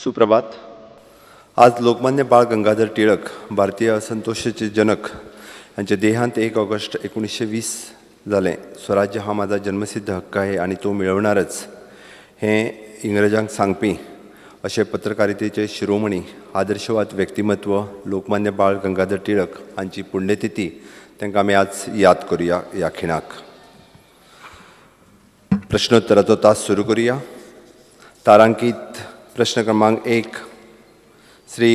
सुप्रभात. आज लोकमान्य बाळ गंगाधर टिळक भारतीय असंतोषाचे जनक यांचे देहांत 1 ऑगस्ट 1920 जालें. स्वराज्य हा माझा जन्मसिद्ध हक्क आहे आणि तो मिळवणारच हे इंग्रजांक सांगपी अशे पत्रकारितेचे शिरोमणी आदर्शवाद व्यक्तिमत्व लोकमान्य बाळ गंगाधर टिळक हांची पुण्यतिथी तांकां आमी आज याद करूया. ह्या खिणाक प्रश्नोत्तराचो तास सुरू करूया. तारांकीत प्रश्न क्रमांक 1 श्री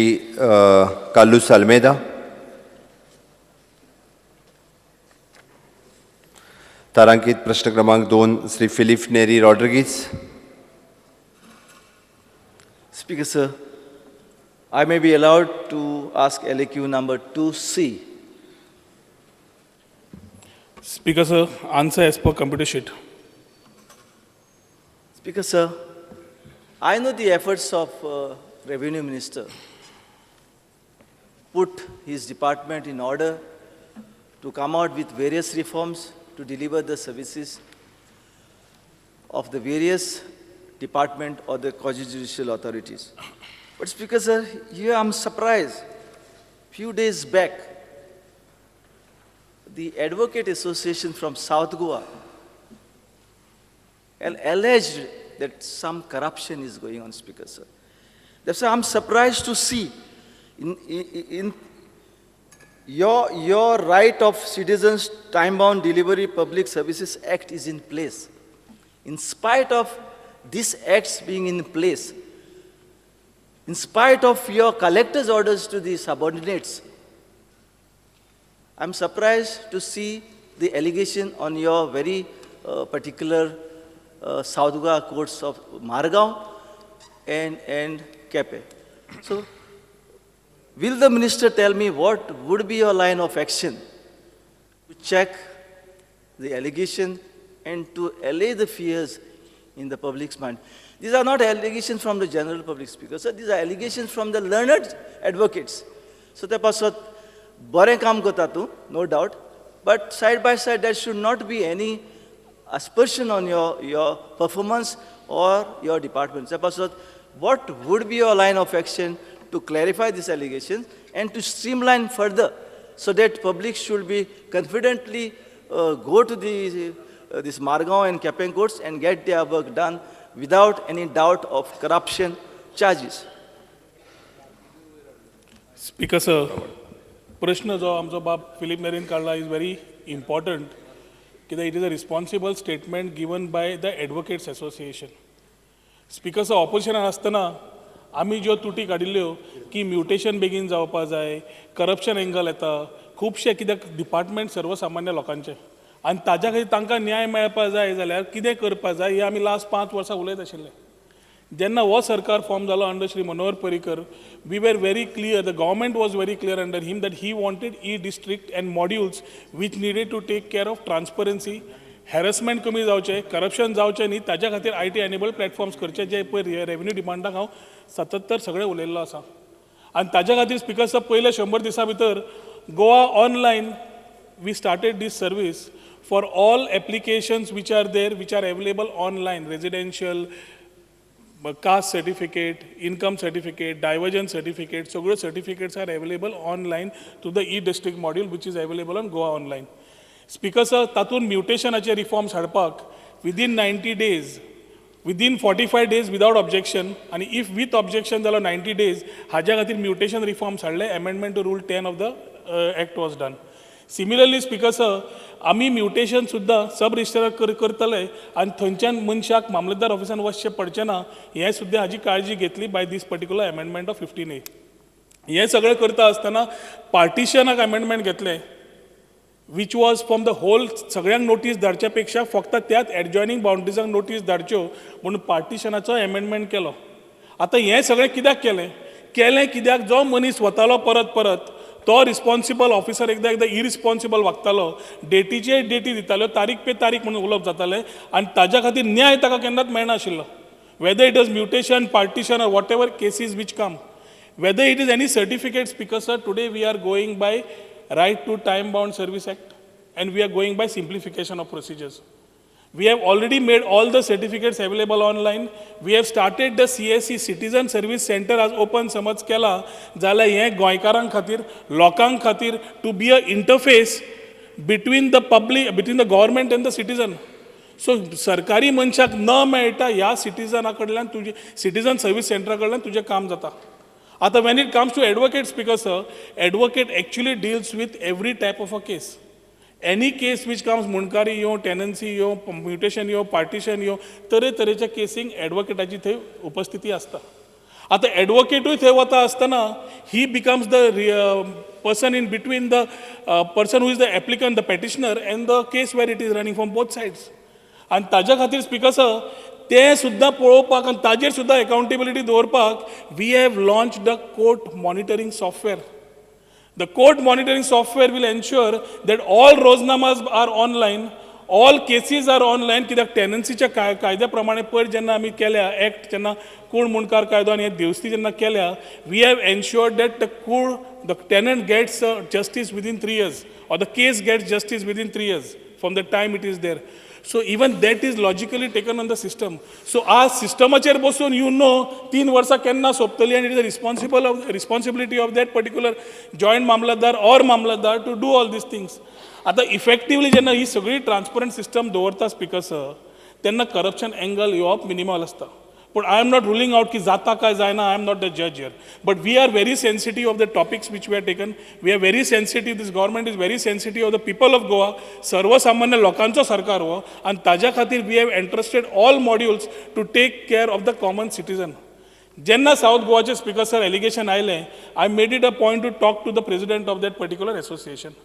कार्लोस अल्मेदा. तारांकीत प्रश्न क्रमांक 2 Shri Philip Neri Rodrigues. Speaker sir, I may be allowed to ask LAQ number 2C. Speaker sir, answer as per computer sheet. Speaker sir, I know the efforts of Revenue Minister put his department in order to come out with various reforms to deliver the services of the various department or the quasi-judicial authorities. But Speaker sir, here I'm surprised. Few days back, the Advocate Association from South Goa alleged that some corruption is going on, Speaker sir. That's why I'm surprised to see in your right of citizens time-bound delivery public services act is in place. In spite of these acts being in place, in spite of your collector's orders to the subordinates, I'm surprised to see the allegation on your very particular South Goa courts of Margaon and Kepe. So, will the minister tell me what would be your line of action to check the allegation and to allay the fears in the public's mind? These are not allegations from the general public, Speaker. So these are allegations from the learned advocates. So the pasot bore kaam kota tu, no doubt. But side by side, there should not be any aspersion on your performance or your department. So pasot, what would be your line of action to clarify these allegations and to streamline further so that public should be confidently go to this Margaon and Kepen courts and get their work done without any doubt of corruption charges? Speaker sir, प्रश्न जो आमचो बाब Philip नेरीन काढला is very important कित्याक it is a responsible statement given by the Advocates Association. Speaker sir, opposition आसतना आमी ज्यो तुटी काडिल्ल्यो की म्युटेशन बेगीन जावपा जाय, करप्शन एंगल येता, खुबशे कित्याक डिपार्टमेंट सर्वसामान्य लोकांचे आनी ताज्या खातीर तांकां न्याय मेळपा जाय जाल्यार कितें करपा जाय हें आमी लास्ट 5 वर्सां उलयत आशिल्ले. जेन्ना हो सरकार फॉर्म जालो under Shri Manohar Parrikar, we were very clear, the government was very clear under him that he wanted district and modules which needed to take care of transparency, harassment कमी जावचें, करप्शन जावचें न्ही, ताज्या खातीर IT एनेबल्ड प्लॅटफॉर्म्स करचे जे पळय रेव्हेन्यू डिपार्टमेंटाक हांव सतत्तर सगळें उलयल्लो आसा. आनी ताज्या खातीर स्पिकर साहेब पयले 100 दिसां भितर Goa online we started this service for all applications which are there, which are available online, residential, caste certificate, income certificate, divergence certificate, so good certificates are available online to the e-district module which is available on Goa Online. Speaker sir, tatun mutation ache reforms hadpak within 90 days, within 45 days without objection, and if with objection jalo 90 days, haja khatir mutation reforms hadle, amendment to rule 10 of the act was done. Similarly, Speaker sir, आमी mutation सुद्दां सब registrar करतले आनी थंयच्यान मनशाक मामलेदार ऑफिसान वचचें पडचें ना, हें सुद्दां हाजी काळजी घेतली by this particular amendment of 15A. हें सगळें करता आसतना पार्टिशनाक अमेंडमेंट घेतलें which was from the whole सगळ्यांक नोटीस धाडच्या पेक्षा फक्त त्याच एडजॉयनिंग बाउंड्रीजांक नोटीस धाडच्यो म्हणून पार्टिशनाचो अमेंडमेंट केलो. आतां हें सगळें कित्याक केलें कित्याक जो मनीस वतालो परत तो रिस्पॉन्सिबल ऑफिसर एकदा इरिस्पॉन्सिबल वागतालो, डेटीचे डेटी दितालो, तारीख पे तारीख म्हणून उलोवप जातालें आनी ताज्या खातीर न्याय ताका केन्नाच मेळनाशिल्लो. Whether it is mutation, partition or whatever cases which come, whether it is any certificate, Speaker sir, today we are going by right to time bound service act and we are going by simplification of procedures. We have already made all the certificates available online. We have started the CSC Citizen Service Center as open समज केला जाल्यार हें गोंयकारां खातीर लोकांक खातीर to be a interface between the public, between the government and the citizen. So सरकारी मनशाक न मेळटा ह्या सिटिजना कडल्यान तुजें सिटिजन सर्वीस सेंटरा कडल्यान तुजें काम जाता. आतां when it comes to advocate speaker sir, advocate actually deals with every type of a case. Any case which comes मुणकारी यो, tenancy यो, म्युटेशन यो, पार्टिशन यो, तरेतरेच्या केसींक एडवोकेटाची थंय उपस्थिती आसता. आतां एडवोकेटूय थंय वता आसतना ही becomes the person in between the person who is the applicant, the petitioner, and the case where it is running from both sides. आनी ताज्या खातीर स्पीकर सर तें सुद्दां पळोवपाक आनी ताजेर सुद्दां अकाउंटेबिलिटी दवरपाक we have launch the court monitoring software. The court monitoring software will ensure that all रोजनामाज are online, all cases are online. कित्याक टेनन्सीच्या कायद्या प्रमाणे पयर जेन्ना आमी केल्या एक्ट जेन्ना कूड मुणकार कायदो आनी देवस्ती जेन्ना केल्या we have ensured that the tenant gets justice within 3 years or the case gets justice within 3 years from the time it is there. So even that is logically taken on the system. So आज सिस्टमाचेर बसून you know 3 वर्सां केन्ना सोंपतली and it is the responsibility of that particular joint mamlatdar or mamlatdar to do all these things. आतां effectively जेन्ना ही सगळी transparent system दवरता speaker sir तेन्ना corruption angle येवप मिनिमल आसता. But I am not ruling out ki zata kai जायना. I am not the judge here. But we are very sensitive of the topics which we have taken. We are very sensitive. This government is very sensitive of the people of Goa. सर्वसामान्य लोकांचो सरकार हो आणि ताज्या खातीर we have entrusted all modules to take care of the common citizen. जेन्ना south गोवाचे speaker sir allegation आयलें I made it a point to talk to the president of that particular association.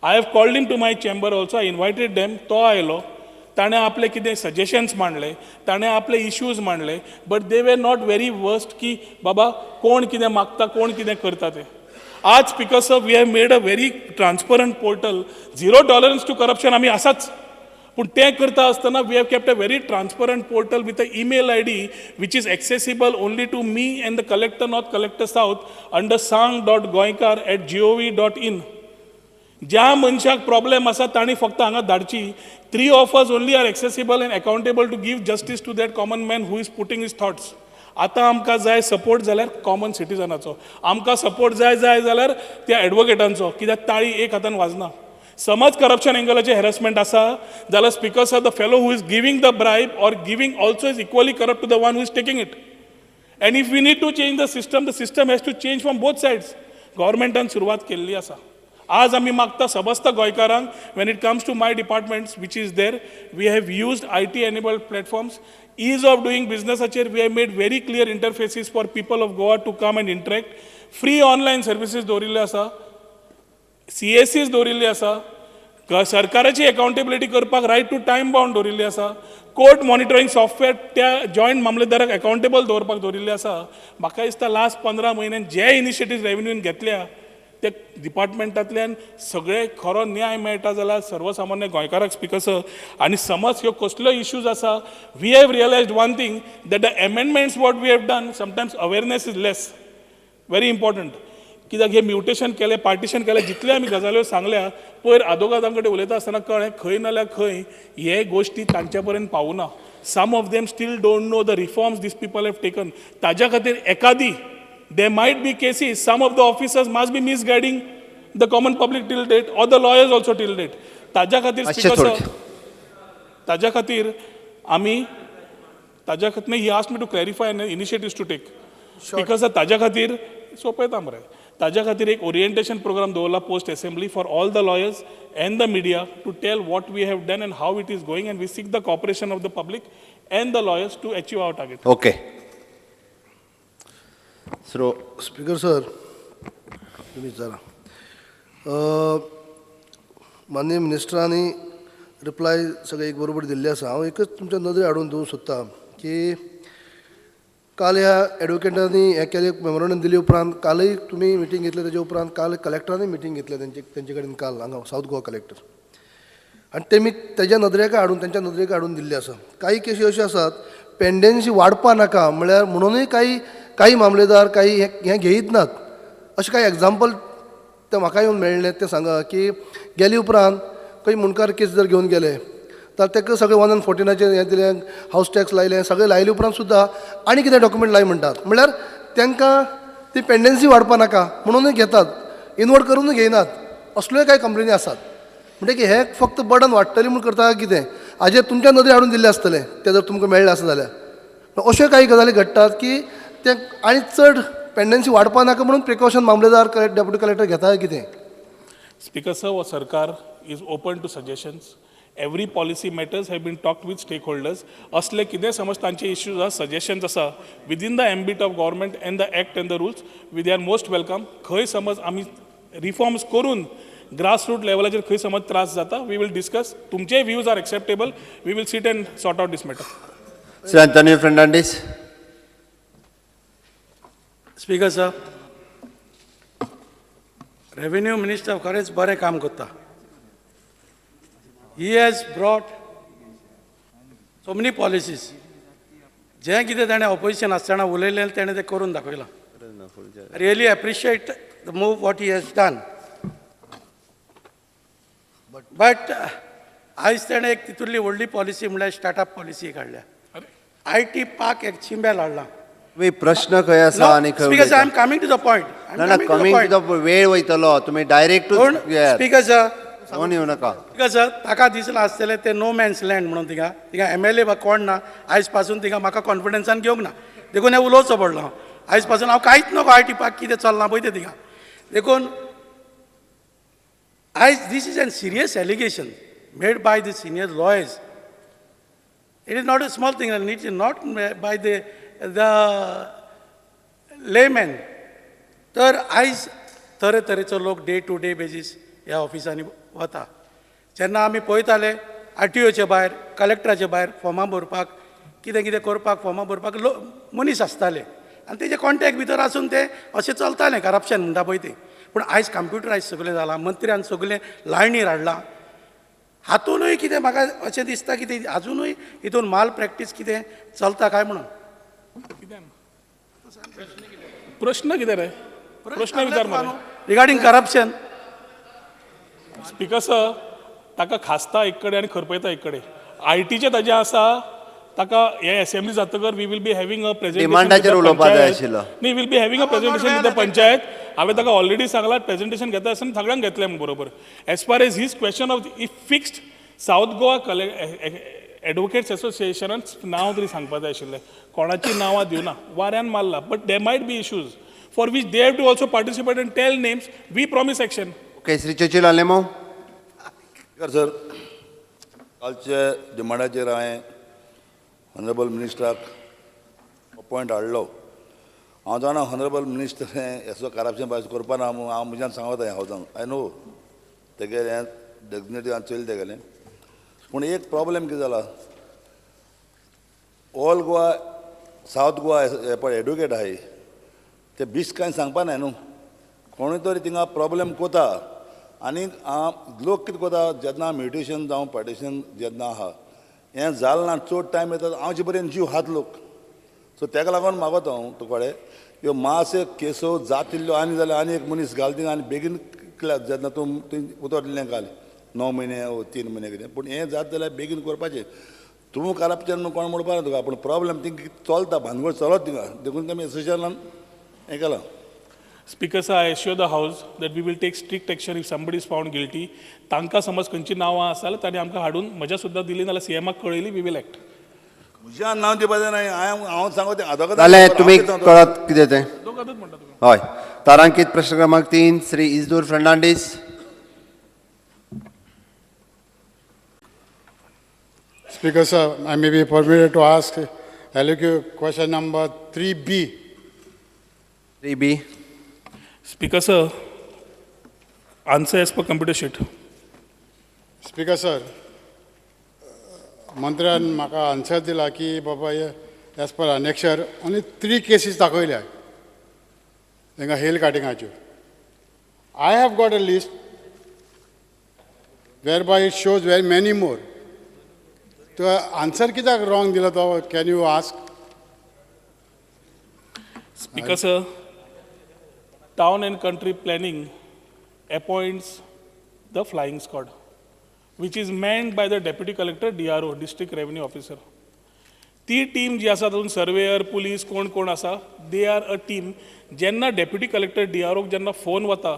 I have called him to my chamber also. I invited them. तो आयलो. ताणें आपले कितें suggestions मांडले ताणें आपले इश्यूज मांडले but they were not very worst की बाबा कोण कितें मागता कोण कितें करता तें. आज speaker sir we have made a very transparent portal. 0 tolerance to corruption आमी आसाच पूण तें करता आसतना we have kept a very transparent portal with a email ID which is accessible only to me and the collector North, Collector South under sang.goinkar@gov.in. ज्या मनशाक problem आसा ताणी फक्त हांगा धाडची. 3 of us only are accessible and accountable to give justice to that common man who is putting his thoughts. आतां आमकां जाय support जाल्यार कॉमन सिटिजनाचो. आमकां सपोर्ट जाय जाल्यार त्या एडवोकेटांचो कित्याक ताळी एक हातान वाजना. समज करप्शन एंगलाचे हॅरसमेंट आसा जाल्यार speaker sir the fellow who is giving the bribe or giving also is equally corrupt to the one who is taking it. And if we need to change the system has to change from both sides. गव्हर्मेंटान सुरवात केल्ली आसा. आज आमी मागता सबस्त गोंयकारांक when it comes to my departments which is there we have used IT enabled platforms. Ease of doing business acher we have made very clear interfaces for people of Goa to come and interact. Free online services दवरिल्ले आसा. CSCs दवरिल्ले आसा. सरकाराची accountability करपाक right to time bound दवरिल्ली आसा. Court monitoring software त्या joint मामलेदाराक accountable दवरपाक दवरिल्ले आसा. म्हाका दिसता लास्ट 15 म्हयन्यान जे इनिशिएटिव्ह रेव्हेन्यून घेतल्या त्या डिपार्टमेंटांतल्यान सगळे खरो न्याय मेळटा जाल्यार सर्वसामान्य गोंयकाराक स्पीकर सर. आनी समज ह्यो कसल्यो इश्यूज आसा we have realised one thing that the amendments what we have done sometimes awareness is less. Very important कित्याक हे म्युटेशन केलें पार्टिशन केलें जितले आमी गजाल्यो सांगल्या पयर आदोगादां कडेन उलयता आसतना कळ्ळें खंय नाल्यार खंय हे गोश्टी तांच्या पर्यंत पावना. Some of them still don't know the reforms these people have taken. ताज्या खातीर एकादी there might be cases, some of the officers must be misguiding the common public till date or the lawyers also till date. ताज्या खातीर speaker sir ताज्या खातीर आमी ताज्या खातीर he asked me to clarify and initiatives to take. Speaker sir ताज्या खातीर सोंपयता मरे ताज्या खातीर एक ओरिएंटेशन प्रोग्राम दवरला post assembly for all the lawyers and the media to tell what we have done and how it is going and we seek the cooperation of the public and the lawyers to achieve our target. Okay so speaker sir तुम्ही जरा माननीय मिनिस्टरांनी reply सगळे एक बरोबर दिल्ले आसा. हांव एकच तुमच्या नदरेक हाडून दिवंक सोदतां की काल ह्या एडवोकेटांनी हें केलें मेमोरंडम दिले उपरांत कालय तुमी मिटींग घेतले तेजे उपरांत काल कलेक्टरांनी मिटींग घेतले तेंचे कडेन काल हांगा सावथ गोवा कलेक्टर आनी तेमी तेज्या नदरेक हाडून तेंच्या नदरेक हाडून दिल्ले आसा. काही केसी अश्यो आसात पेंडेन्सी वाडपा नाका म्हळ्यार म्हणूनय काही मामलेदार काही हें घेयत नात. अशें काही एग्जाम्पल ते म्हाका येवन मेळ्ळे ते सांगा की गेले उपरांत खंय मुणकार केस जर घेवन गेले तर ताका सगळें 114 हें दिलें, हावस टॅक्स लायलें, सगळें लायले उपरांत सुद्दां आनी कितें डॉक्युमेंट लाय म्हणटात. म्हणल्यार तांकां ती पेंडन्सी वाडपा नाका म्हणूनच घेतात, इनवर्ट करूनच घेयनात. असल्योय कांय कंपनी आसात. म्हणजे की हे फक्त बर्डन वाडटली म्हूण करता काय कितें, हाजेर तुमच्या नदरेन हाडून दिल्ले आसतले ते जर तुमकां मेळ्ळें आसा जाल्यार. अश्यो कांय गजाली घडटात की ते आनी चड पेंडन्सी वाडपा नाका म्हणून प्रिकॉशन मामलेदार डेप्युटी कलेक्टर घेता काय कितें. Speaker sir, our Sarkar is open to suggestions. Every policy matters have been talked with stakeholders. असले कितें समज तांचे issues आसा, suggestions आसा within the ambit of government and the act and the rules, they are most welcome. खंय समज आमी reforms करून ग्रासरूट लेवलाचेर खंय समज त्रास जाता, we will discuss. तुमचे views are acceptable. We will sit and sort out this matter. Sir Antonio Fernandez. Speaker sir, Revenue Minister खरेंच बरें काम करता. He has brought so many policies. जें कितें ताणें ऑपोजिशन आसतना उलयलें ताणें तें करून दाखयलां. I really appreciate the move what he has done. But आयज ताणें एक तितूंतली व्हडली पॉलिसी म्हणल्यार स्टार्टअप पॉलिसी काडल्या. IT पार्क एक चिंबेल हाडला. तुम्ही प्रश्न खंय आसा आनी खंय Speaker sir, I am उलयता? coming to the point. ना ना कमिंग टू द वेळ वयतलो तुम्ही डायरेक्ट Speaker sir, फोन येऊ नका. Speaker sir, ताका दिसलें आसतलें ते नो मॅन्स लँड म्हणून थिंगा MLA कोण ना, आयज पासून थिंगा म्हाका कॉन्फिडन्सान घेवंक ना. देखून हें उलोवचो पडलो हांव. आयज पासून हांव कांयच नको IT पार्क कितें चलना पळय तें थिंगा. देखून आयज this is an serious allegation made by the senior lawyers. It is not a small thing, and it is not by the layman. तर आयज तरेतरेचो लोक डे टू डे बेजीस ह्या ऑफिसांनी वता. जेन्ना आमी पळयताले RTOचे भायर, कलेक्टराचे भायर फॉर्मां भरपाक, कितें कितें करपाक फॉर्मां भरपाक मनीस आसताले आनी तेजे कॉन्टॅक्ट भितर आसून ते अशें चलतालें करप्शन म्हणटा पळय तें. पूण आयज कम्प्युटरायज सगळें जालां, मंत्र्यान सगळें लायणीर हाडलां. हातूनय कितें म्हाका अशें दिसता की तें आजुनूय हितून माल प्रॅक्टीस कितें चलता काय म्हणून. प्रश्न कितें रे? प्रश्न विचार मरे. Regarding corruption. स्पीकर सर, ताका खासता एक कडेन आनी खरपयता एक कडेन. आयटीचे ताजें आसा, ताका हे असेंब्ली जातकर we will be having a डिमांडाचेर उलोवपाक जाय आशिल्लो. न्ही, will be having a presentation with the panchayat. हांवें ताका ऑलरेडी सांगलां प्रेझेंटेशन घेता आसतना सगळ्यांक घेतलें म्हणून बरोबर. As far as his question of if fixed south Goa advocates एसोसिएशनान नांव तरी सांगपाक जाय आशिल्लें. कोणाची नांवां दिवना, वाऱ्यान मारला. But there might be issues for which they have to also participate and tell names. We promise action. Okay Shri Churchill Alemao. Sir, कालच्या डिमांडाचेर हांवें ऑनरेबल मिनिस्टराक अपॉयंट हाडलो. हांव जाणा ऑनरेबल मिनिस्टर हें असो करप्शन भायर करपा ना हांव म्हज्यान सांगता हें हांव आय नो तेगे हें डेग्नेटी हांवें चलयलें तेगेलें. पूण एक प्रॉब्लेम कितें जाला, ऑल गोवा सावथ गोवा हे पळय एडवोकेट आहाय ते बिश्ट कांय सांगपा नाय न्हू. कोणूय तरी थिंगा प्रॉब्लेम कोता आनी लोक कितें कोता जेन्ना म्युटेशन जावं पार्टिशन जेन्ना आहा हें जालें ना चड टायम येता हांवचे बरें जीव हात लोक. सो ताका लागून मागोता हांव तुकडे ह्यो मातशे केसो जातिल्ल्यो आनी जाल्यार आनी एक मनीस घाल थिंगा आनी बेगीन जेन्ना तूं उतरलें घाल 9 म्हयने वो 3 म्हयने कितें. पूण हें जाता जाल्यार बेगीन करपाचें. तूं करप्शन म्हूण कोण म्हणपा ना तुका, पूण प्रॉब्लेम थिंगा चलता, भानगड चलत थिंगा. देखून तेमी एसोसिएशनान हें केलां. Speaker sir, I assure the House that we will take strict action if somebody is found guilty. तांकां समज खंयची नांवां आसा तांणी आमकां हाडून म्हज्या सुद्दां दिली नाल्यार CMाक कळयली, वी विल एक्ट. म्हज्यान नांव दिवपाचें नाय. हांव सांगता तें आदवोगाद जाल्यार तुम्ही कळत कितें तें. दोगांतूच म्हणटा तुमी. हय. तारांकीत प्रश्न क्रमांक 3 Shri इजदूर Fernandes. Speaker sir, I may be permitted to ask question number 3B. 3B. Speaker sir, answer as per computer sheet. Speaker sir, मंत्र्यान म्हाका आन्सर दिला की बाबा as per annexure only 3 cases दाखयल्या तांकां हेल काटिंगाच्यो. I have got a list whereby it shows very many more. तो answer कित्याक रॉंग दिलो तो, can you ask? Speaker sir, Town and Country Planning appoints the flying squad. which is manned by the Deputy Collector, DRO, District Revenue Officer. ती team जी आसा तातूंत surveyor police कोण कोण आसा दे आर अ टीम जेन्ना deputy collector DROक जेन्ना फोन वता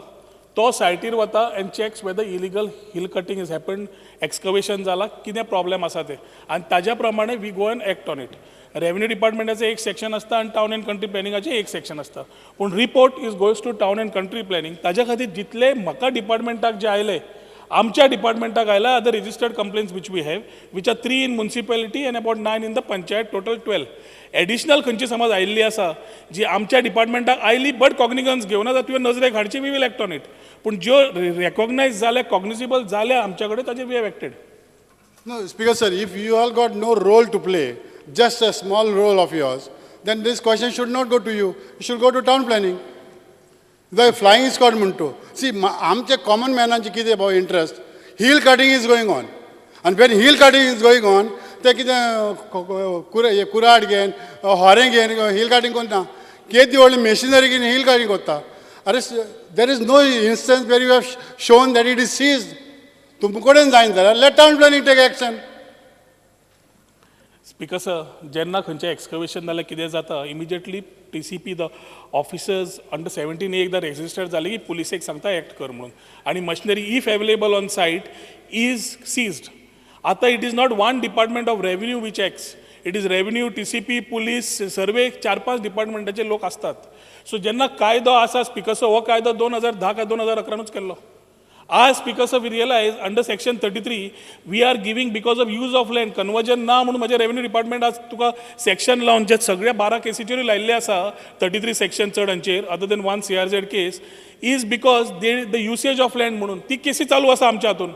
तो सायटीर वता and checks whether illegal hill cutting is happen excavation जाला कितें प्रॉब्लेम आसा ते आनी ताज्या प्रमाणे we go and act on it revenue डिपार्टमेंटाचें एक सेक्शन आसता आनी टावन एंड कंट्री प्लॅनिंगाचें एक सेक्शन आसता पूण report is goes to town and country planning ताज्या खातीर जितले म्हाका डिपार्टमेंटाक जे आयले आमच्या डिपार्टमेंटाक आयला are the registered complaints which we have, which are 3 in municipality and about 9 in the panchayat, total 12. Additional खंयची समज आयिल्ली आसा जी आमच्या डिपार्टमेंटाक आयली बट कॉग्निगन्स घेवना जाता तुवें नजरेक हाडची we will act on it पूण ज्यो रेकॉग्नायज जाल्या कॉग्निजिबल जाल्या आमच्या कडेन ताजेर we have acted. No, Speaker sir, if you all got no role to play, just a small role of yours, then this question should not go to you. It should go to town planning. The flying squad म्हणतो. See, आमचे common मॅनांचे कितें about interest? Hill cutting is going on. And when hill cutting is going on, ते कितें कुराड घेन हॉरें घेन hill cutting करता केदी व्हडली machinery घेवन हिल काटिंग करता. अरे there is no instance where you have shown that it is seized. तुमचे कडेन जायना जाल्यार let town planning take action. Speaker sir जेन्ना खंयचें एक्सकवेशन नाल्यार कितें जाता immediately TCP the officers under 17A एकदां रेजिस्टर्ड जाले की पुलिसेक सांगता एक्ट कर म्हणून आनी machinery if available on site is seized. आतां it is not one department of revenue which acts it is revenue TCP police survey 4-5 डिपार्टमेंटाचे लोक असतात. सो जेन्ना कायदो आसा स्पीकर सर हो कायदो 2010 काय 2011 केल्लो. आज speaker sir we realise under section 33 we are giving because of use of land conversion ना म्हणून माझे रेव्हेन्यू डिपार्टमेंट आज तुका सेक्शन लावन जे सगळ्या 12 केसीचेर लायिल्ले आसा 33 सेक्शन चडांचेर other than 1 CRZ case is because the usage of land म्हणून ती केसी चालू आसा आमच्या हातून.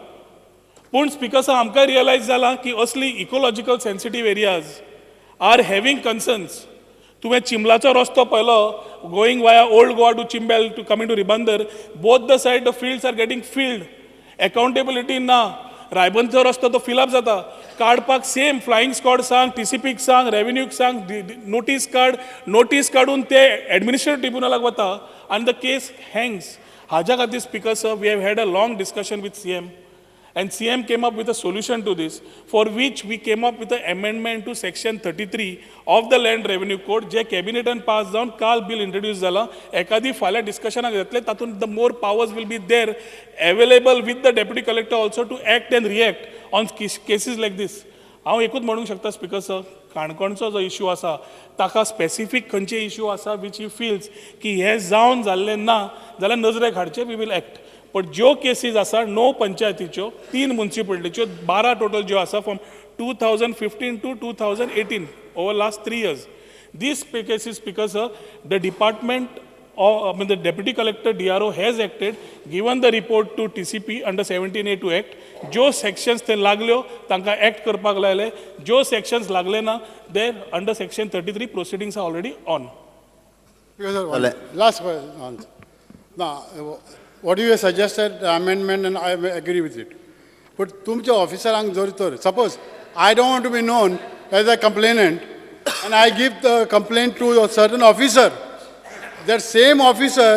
पूण स्पीकर सर आमकां रियलायज जाला की असली ecological sensitive areas are having concerns. तुवें चिंबलाचो रस्तो पळयलो going via old Goa to Chimbel to coming to Ribandar both the side the fields are getting filled accountability ना. रायबंदचो रस्तो तो फिलअप जाता काडपाक सेम फ्लायींग स्क्वॉड सांग TCPक सांग रेव्हेन्यूक सांग नोटीस काडून ते एडमिनिस्ट्रेटिव्ह ट्रिब्युनलाक वता आनी द केस हँग्स. हाज्या खातीर speaker sir we have had a long discussion with CM and CM came up with a solution to this for which we came up with an amendment to section 33 of the land revenue code जे कॅबिनेटान pass जावन काल bill introduce जाला. एखादी फाल्यां डिस्कशनाक जातले तातूंत the more powers will be there available with the deputy collector also to act and react on cases like these. हांव एकूच म्हणूंक शकता स्पीकर सर काणकोणचो जो इश्यू आसा ताका स्पेसिफीक खंयचे इश्यू आसा वीच ही फील्स की हे जावन जाल्ले ना जाल्यार नजरेक हाडचे वी वील एक्ट. पण ज्यो केसीस आसा 9 पंचायतीच्यो 3 म्युनिसिपालिटीच्यो 12 टोटल ज्यो आसा from 2015 to 2018 over last 3 years these cases because the department of the deputy collector DRO has acted given the report to TCP under 17A to act. ज्यो sections ते लागल्यो तांकां act करपाक लायले ज्यो sections लागले ना they under section 33 proceedings are already on. Last question. Now, what you have suggested, the amendment, and I agree with it. But तुमच्या ऑफिसरांक जर तर suppose I don't want to be known as a complainant and I give the complaint to a certain officer. That same officer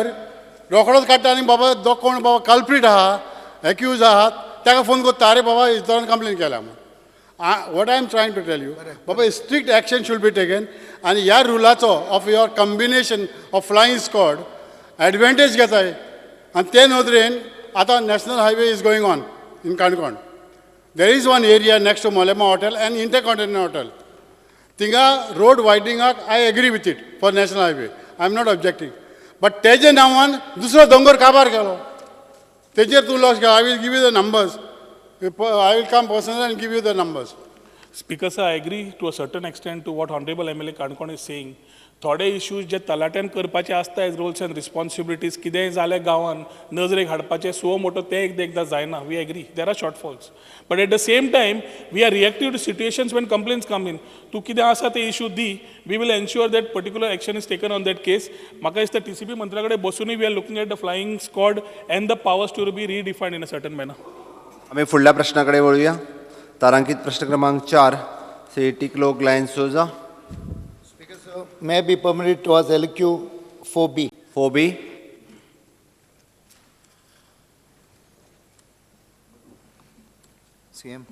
रोखडोच काडटा आनी बाबा जो कोण बाबा कल्प्रीट आहा एक्यूज आहात ताका फोन करता अरे बाबा इजरान कंप्लेन केल्या म्हणून. What I am trying to tell you, बाबा strict action should be taken आणि ह्या रुलाचो of your combination of flying squad advantage घेताय. And ते नदरेन आतां national highway is going on in Konkani. There is one area next to Malema Hotel and Intercontinental Hotel. Tinga road widening I agree with it for national highway. I am not objecting. But तेजे नांवान दुसरो दोंगर काबार केलो. तेजेर तूं लक्ष घाल. I will give you the numbers. I will come personally and give you the numbers. Speaker sir, I agree to a certain extent to what Honorable MLA Konkani is saying. थोडे इश्यूज जे तलाट्यान करपाचे आसता age Rolls end responsibilities कितेंय जालें गांवान नजरेक हाडपाचें so motor तें एकदां जायना we agree there are shortfalls but at the same time we are reactive to situations when complaints come in तूं कितें आसा ते इश्यू दी we will ensure that particular action is taken on that case. म्हाका दिसता TCP मंत्र्या कडेन बसूनय we are looking at the flying squad and the powers to be redefined in a certain manner. आम्ही फुडल्या प्रश्नाकडे वळूया. तारांकीत प्रश्न क्रमांक 4 सेटी cloak lion Souza. May be permitted to us LQ 4B. 4B. CM.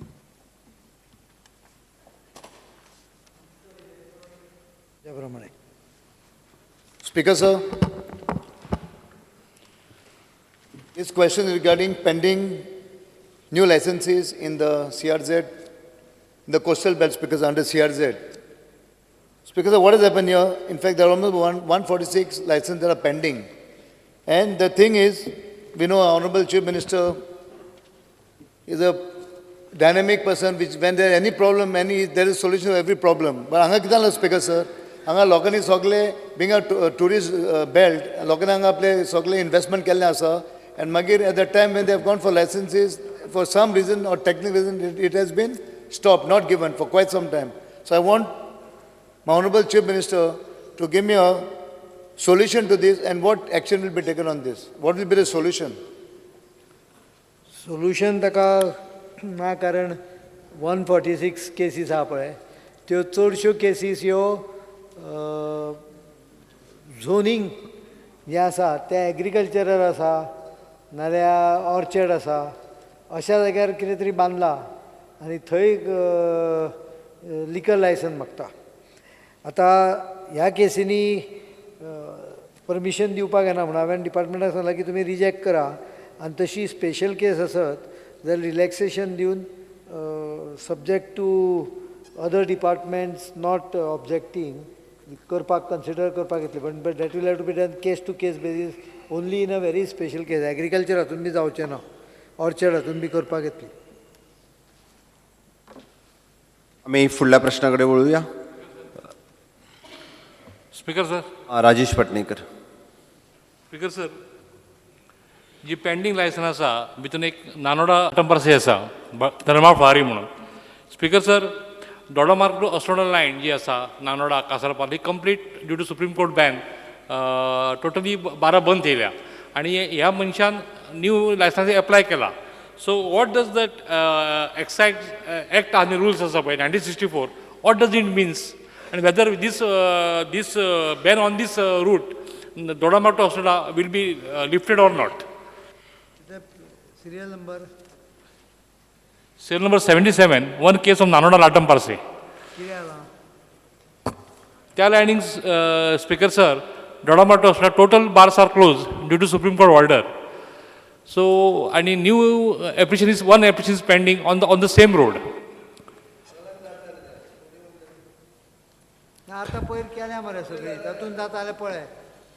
Speaker, sir. This question is regarding pending new licenses in the CRZ, in the coastal belts, because under CRZ. Speaker, sir, what has happened here? In fact, there are almost 146 licenses that are pending. And the thing is, we know our Honorable Chief Minister is a dynamic person, which when there is any problem, there is solution to every problem. But anga kitan Speaker, sir? Anga lokani sogle, being a tourist belt, lokani anga aple sogle investment kelne asa. And Magir, at the time when they have gone for licenses, for some reason or technical reason, it has been stopped, not given for quite some time. So I want my Honorable Chief Minister to give me a solution to this and what action will be taken on this. What will be the solution? Solution ताका ना कारण 146 cases आहा पळय त्यो चडश्यो cases ह्यो zoning जे आसा ते एग्रीकल्चरल आसा नाल्यार ऑर्चर्ड आसा अशा जाग्यार कितें तरी बांदला आनी थंय लिकर लायसन मागता. आतां ह्या केसींनी परमिशन दिवपाक येना म्हणून हांवें डिपार्टमेंटाक सांगलां की तुमी रिजेक्ट करा आनी तशी स्पेशल केस आसत जाल्यार रिलॅक्सेशन दिवन subject to other departments not objecting करपाक कन्सिडर करपाक येतले but that will have to be done case to case basis only in a very special case. Agriculture हातून बी जावचें ना, ऑर्चर्ड हातून बी करपाक येतली. आमी फुडल्या प्रश्नाकडे वळूया. Speaker sir. Rajesh Patnekar. Speaker sir, जी पेंडींग लायसन आसा भितून एक नानोडा टंपरसी आसा धर्मा फळारी म्हणून. Speaker sir, Dodamarg to Asnoda line जी आसा नानोडा कासारपाल ही complete due to supreme court ban totally 12 बंद थेयल्या आनी ह्या मनशान न्यू लायसन्स एप्लाय केला. So what does that excise act आनी रुल्स आसा पळय 1964 what does it means and whether this ban on this route, Dodamarg to Asnoda, will be lifted or not. Serial number? Serial number 77, one case of Nanoda Latam Parse. त्या landings, Speaker sir, Dodamarg to Asnoda, total bars are closed due to Supreme Court order. So, and a new application is, one application is pending on the same road. आता पयर केल्या मरे सगळी तातून जाता जाल्यार पळय.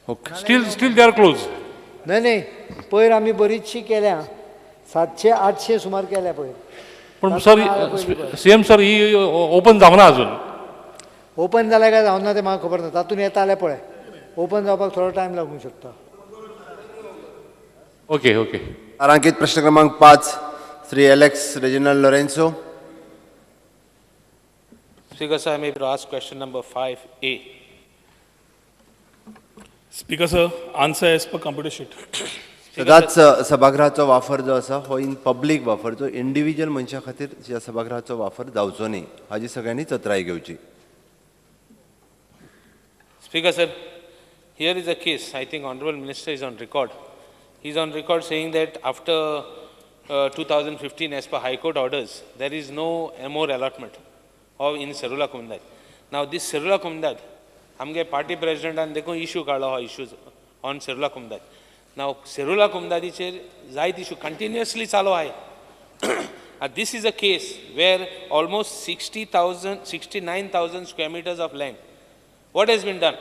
Okay. Still they are closed. नाही पयर आमी बरीचशी केल्या 700-800 सुमार केल्या पयर. पण सर सीएम सर ही ओपन जावना अजून. ओपन जाल्यार काय जावना तें म्हाका खबर ना. तातून येता जाल्यार पळय ओपन जावपाक थोडो टायम लागूंक शकता. ओके. तारांकीत प्रश्न क्रमांक 5 Shri Alex Reginald Lourenco. Speaker sir, I may ask question number 5A. Speaker sir, answer as per computer sheet. सदांच सभागृहाचो वापर जो आसा हो इन पब्लीक वापर जो इंडिव्हिज्युअल मनशा खातीर ह्या सभागृहाचो वापर जावचो न्ही हाजी सगळ्यांनी चत्राय घेवची. Speaker sir, here is a case. I think Honorable Minister is on record. He is on record saying that after 2015, as per High Court orders, there is no more allotment of in Serula Kumdad. Now this Serula Kumdad, आमगे party president and देखो issue काढला हो issues on Serula Kumdad. Now Serula Kumdadiचेर जायत issue continuously चालू आहे. This is a case where almost 69,000 square meters of land. What has been done?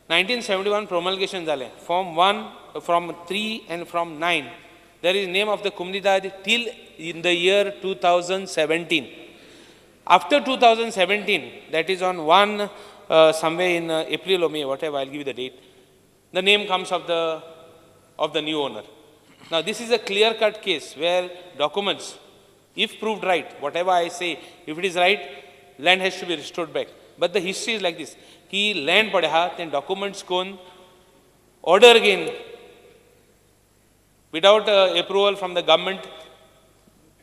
1971 promulgation झाले. From 1, from 3 and from 9. There is name of the Kumdidad till in the year 2017. After 2017, that is on somewhere in April or May, whatever, I'll give you the date, the name comes of the new owner. Now this is a clear-cut case where documents, if proved right, whatever I say, if it is right, land has to be restored back. But the history is like this, कि land पड़े हा, then documents कोण order again, without approval from the government,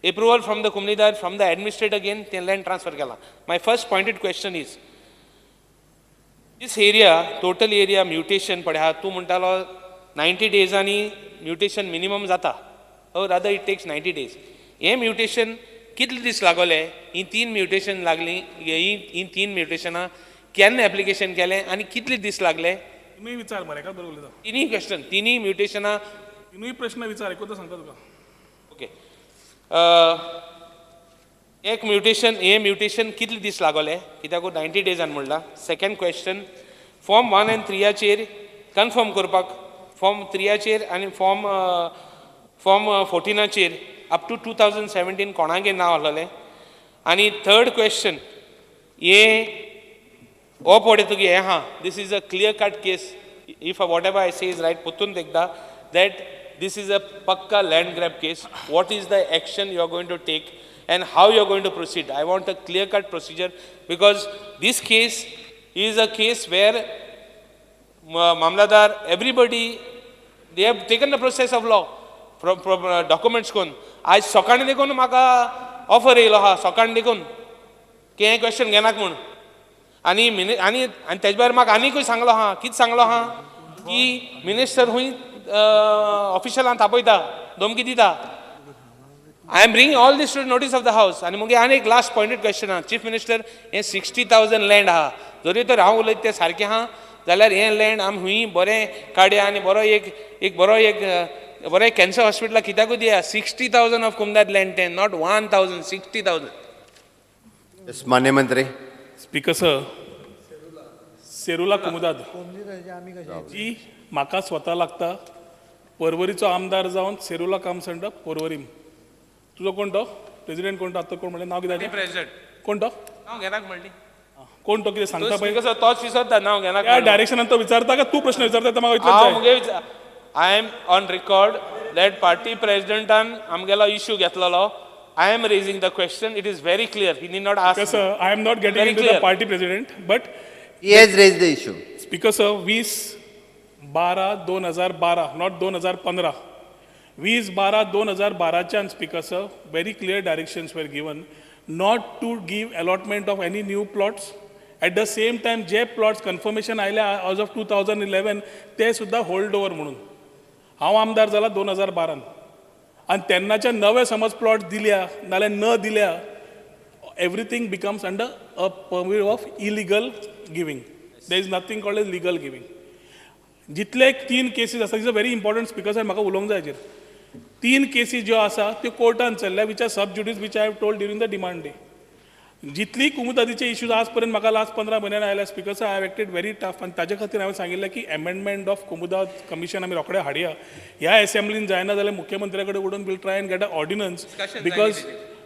approval from the Kumnidar, from the administrator again, then land transfer kela. My first pointed question is, this area, total area mutation padha, tu muntalo 90 days ani mutation minimum zata, or rather it takes 90 days. A mutation कितले दीस लागले ही 3 mutation लागली ही 3 म्युटेशनां केन्ना application केलें आनी कितले दीस लागले तुम्ही विचार मरे का बरोबर उलयता तिनी क्वेश्चन तिनी म्युटेशनां तिनूय प्रश्न विचार एकूच सांगता तुका ओके एक म्युटेशन हे म्युटेशन कितले दीस लागले कित्याक 90 डेजान म्हणला सेकंड क्वेश्चन फॉर्म 1 आनी 3 कन्फर्म करपाक फॉर्म 3 आनी फॉर्म 14 अप टू 2017 कोणागे नांव आहलेलें आनी थर्ड क्वेश्चन हे हो पळय तुगे हें आहा this is a clear cut case if whatever I say is right पुतून एकदा दॅट दिस इज अ पक्का land grab case what is the action you are going to take and how you are going to proceed. I want a clear-cut procedure because this case is a case where Mamladar, everybody, they have taken the process of law from documents kon. आज सकाळी देखून म्हाका offer येयलो हा सकाळी देखून की हे क्वेश्चन घेनाक म्हूण आनी आनी तेजे भायर म्हाका आनीकूय सांगलो हा कितें सांगलो हा की मिनिस्टर हूंय ऑफिशलान तापयता धमकी दिता I am bringing all this to the notice of the house. And मुगे आनी एक लास्ट पॉइंटेड क्वेश्चन हा चीफ मिनिस्टर हे 60,000 लँड आहा जरी तर हांव उलयता तें सारकें आहा जाल्यार हें लँड आमी हुंय बरें काडया आनी बरो एक कॅन्सर हॉस्पिटलाक कित्याकूय दिया 60,000 ऑफ कुमदाद लँड तें नॉट 1,000 60,000 Yes, मान्य मंत्री स्पीकर सर सेरुला कुमुदाद जी म्हाका स्वता लागता परवरीचो आमदार जावन सेरुला काम संड परवरी तुजो कोण तो प्रेसिडेंट कोण तो आतां कोण म्हणलें नांव कितें प्रेसिडेंट कोण तो नांव घेनाक म्हणली कोण तो कितें सांगता पळय स्पीकर सर तोच विसरता नांव घेनाक त्या डायरेक्शनान तो विचारता काय तूं प्रश्न विचारता तो म्हाका इतलेंच जाय I am on record that party प्रेसिडेंटान आमगेलो इश्यू घेतलेलो I am raising the question. It is very clear. He need not ask. Speaker sir, I am not getting Very into clear. the party president, but He has raised the issue. Speaker sir, 20/12/2012, not 2015. 20/12/2012 च्यान Speaker sir, very clear directions were given not to give allotment of any new plots. At the same time, जे plots confirmation आयल्या as of 2011 ते सुद्धा hold over म्हणून. हांव आमदार जाला 2012 आणि तेन्नाच्या नवे समज प्लॉट दिल्या नाल्यार न दिल्या everything becomes under a permit of illegal giving there is nothing called as legal giving जितले 3 केसीस आसा is a very important speaker sir म्हाका उलोवंक जाय हाचेर 3 केसीस ज्यो आसा त्यो कोर्टान चल्ल्या which are sub judice which I have told during the demand day जितली कुमुदादीचे इश्यूज आज पर्यंत म्हाका लास्ट 15 म्हयन्यान आयल्या speaker sir I have acted very tough आनी ताजे खातीर हांवें सांगिल्लें की एमेंडमेंट ऑफ कुमुदाद कमिशन आमी रोखडे हाडया ह्या असेंब्लीन जायना जाल्यार मुख्यमंत्र्या कडेन वडून we'll try and get a ordinance because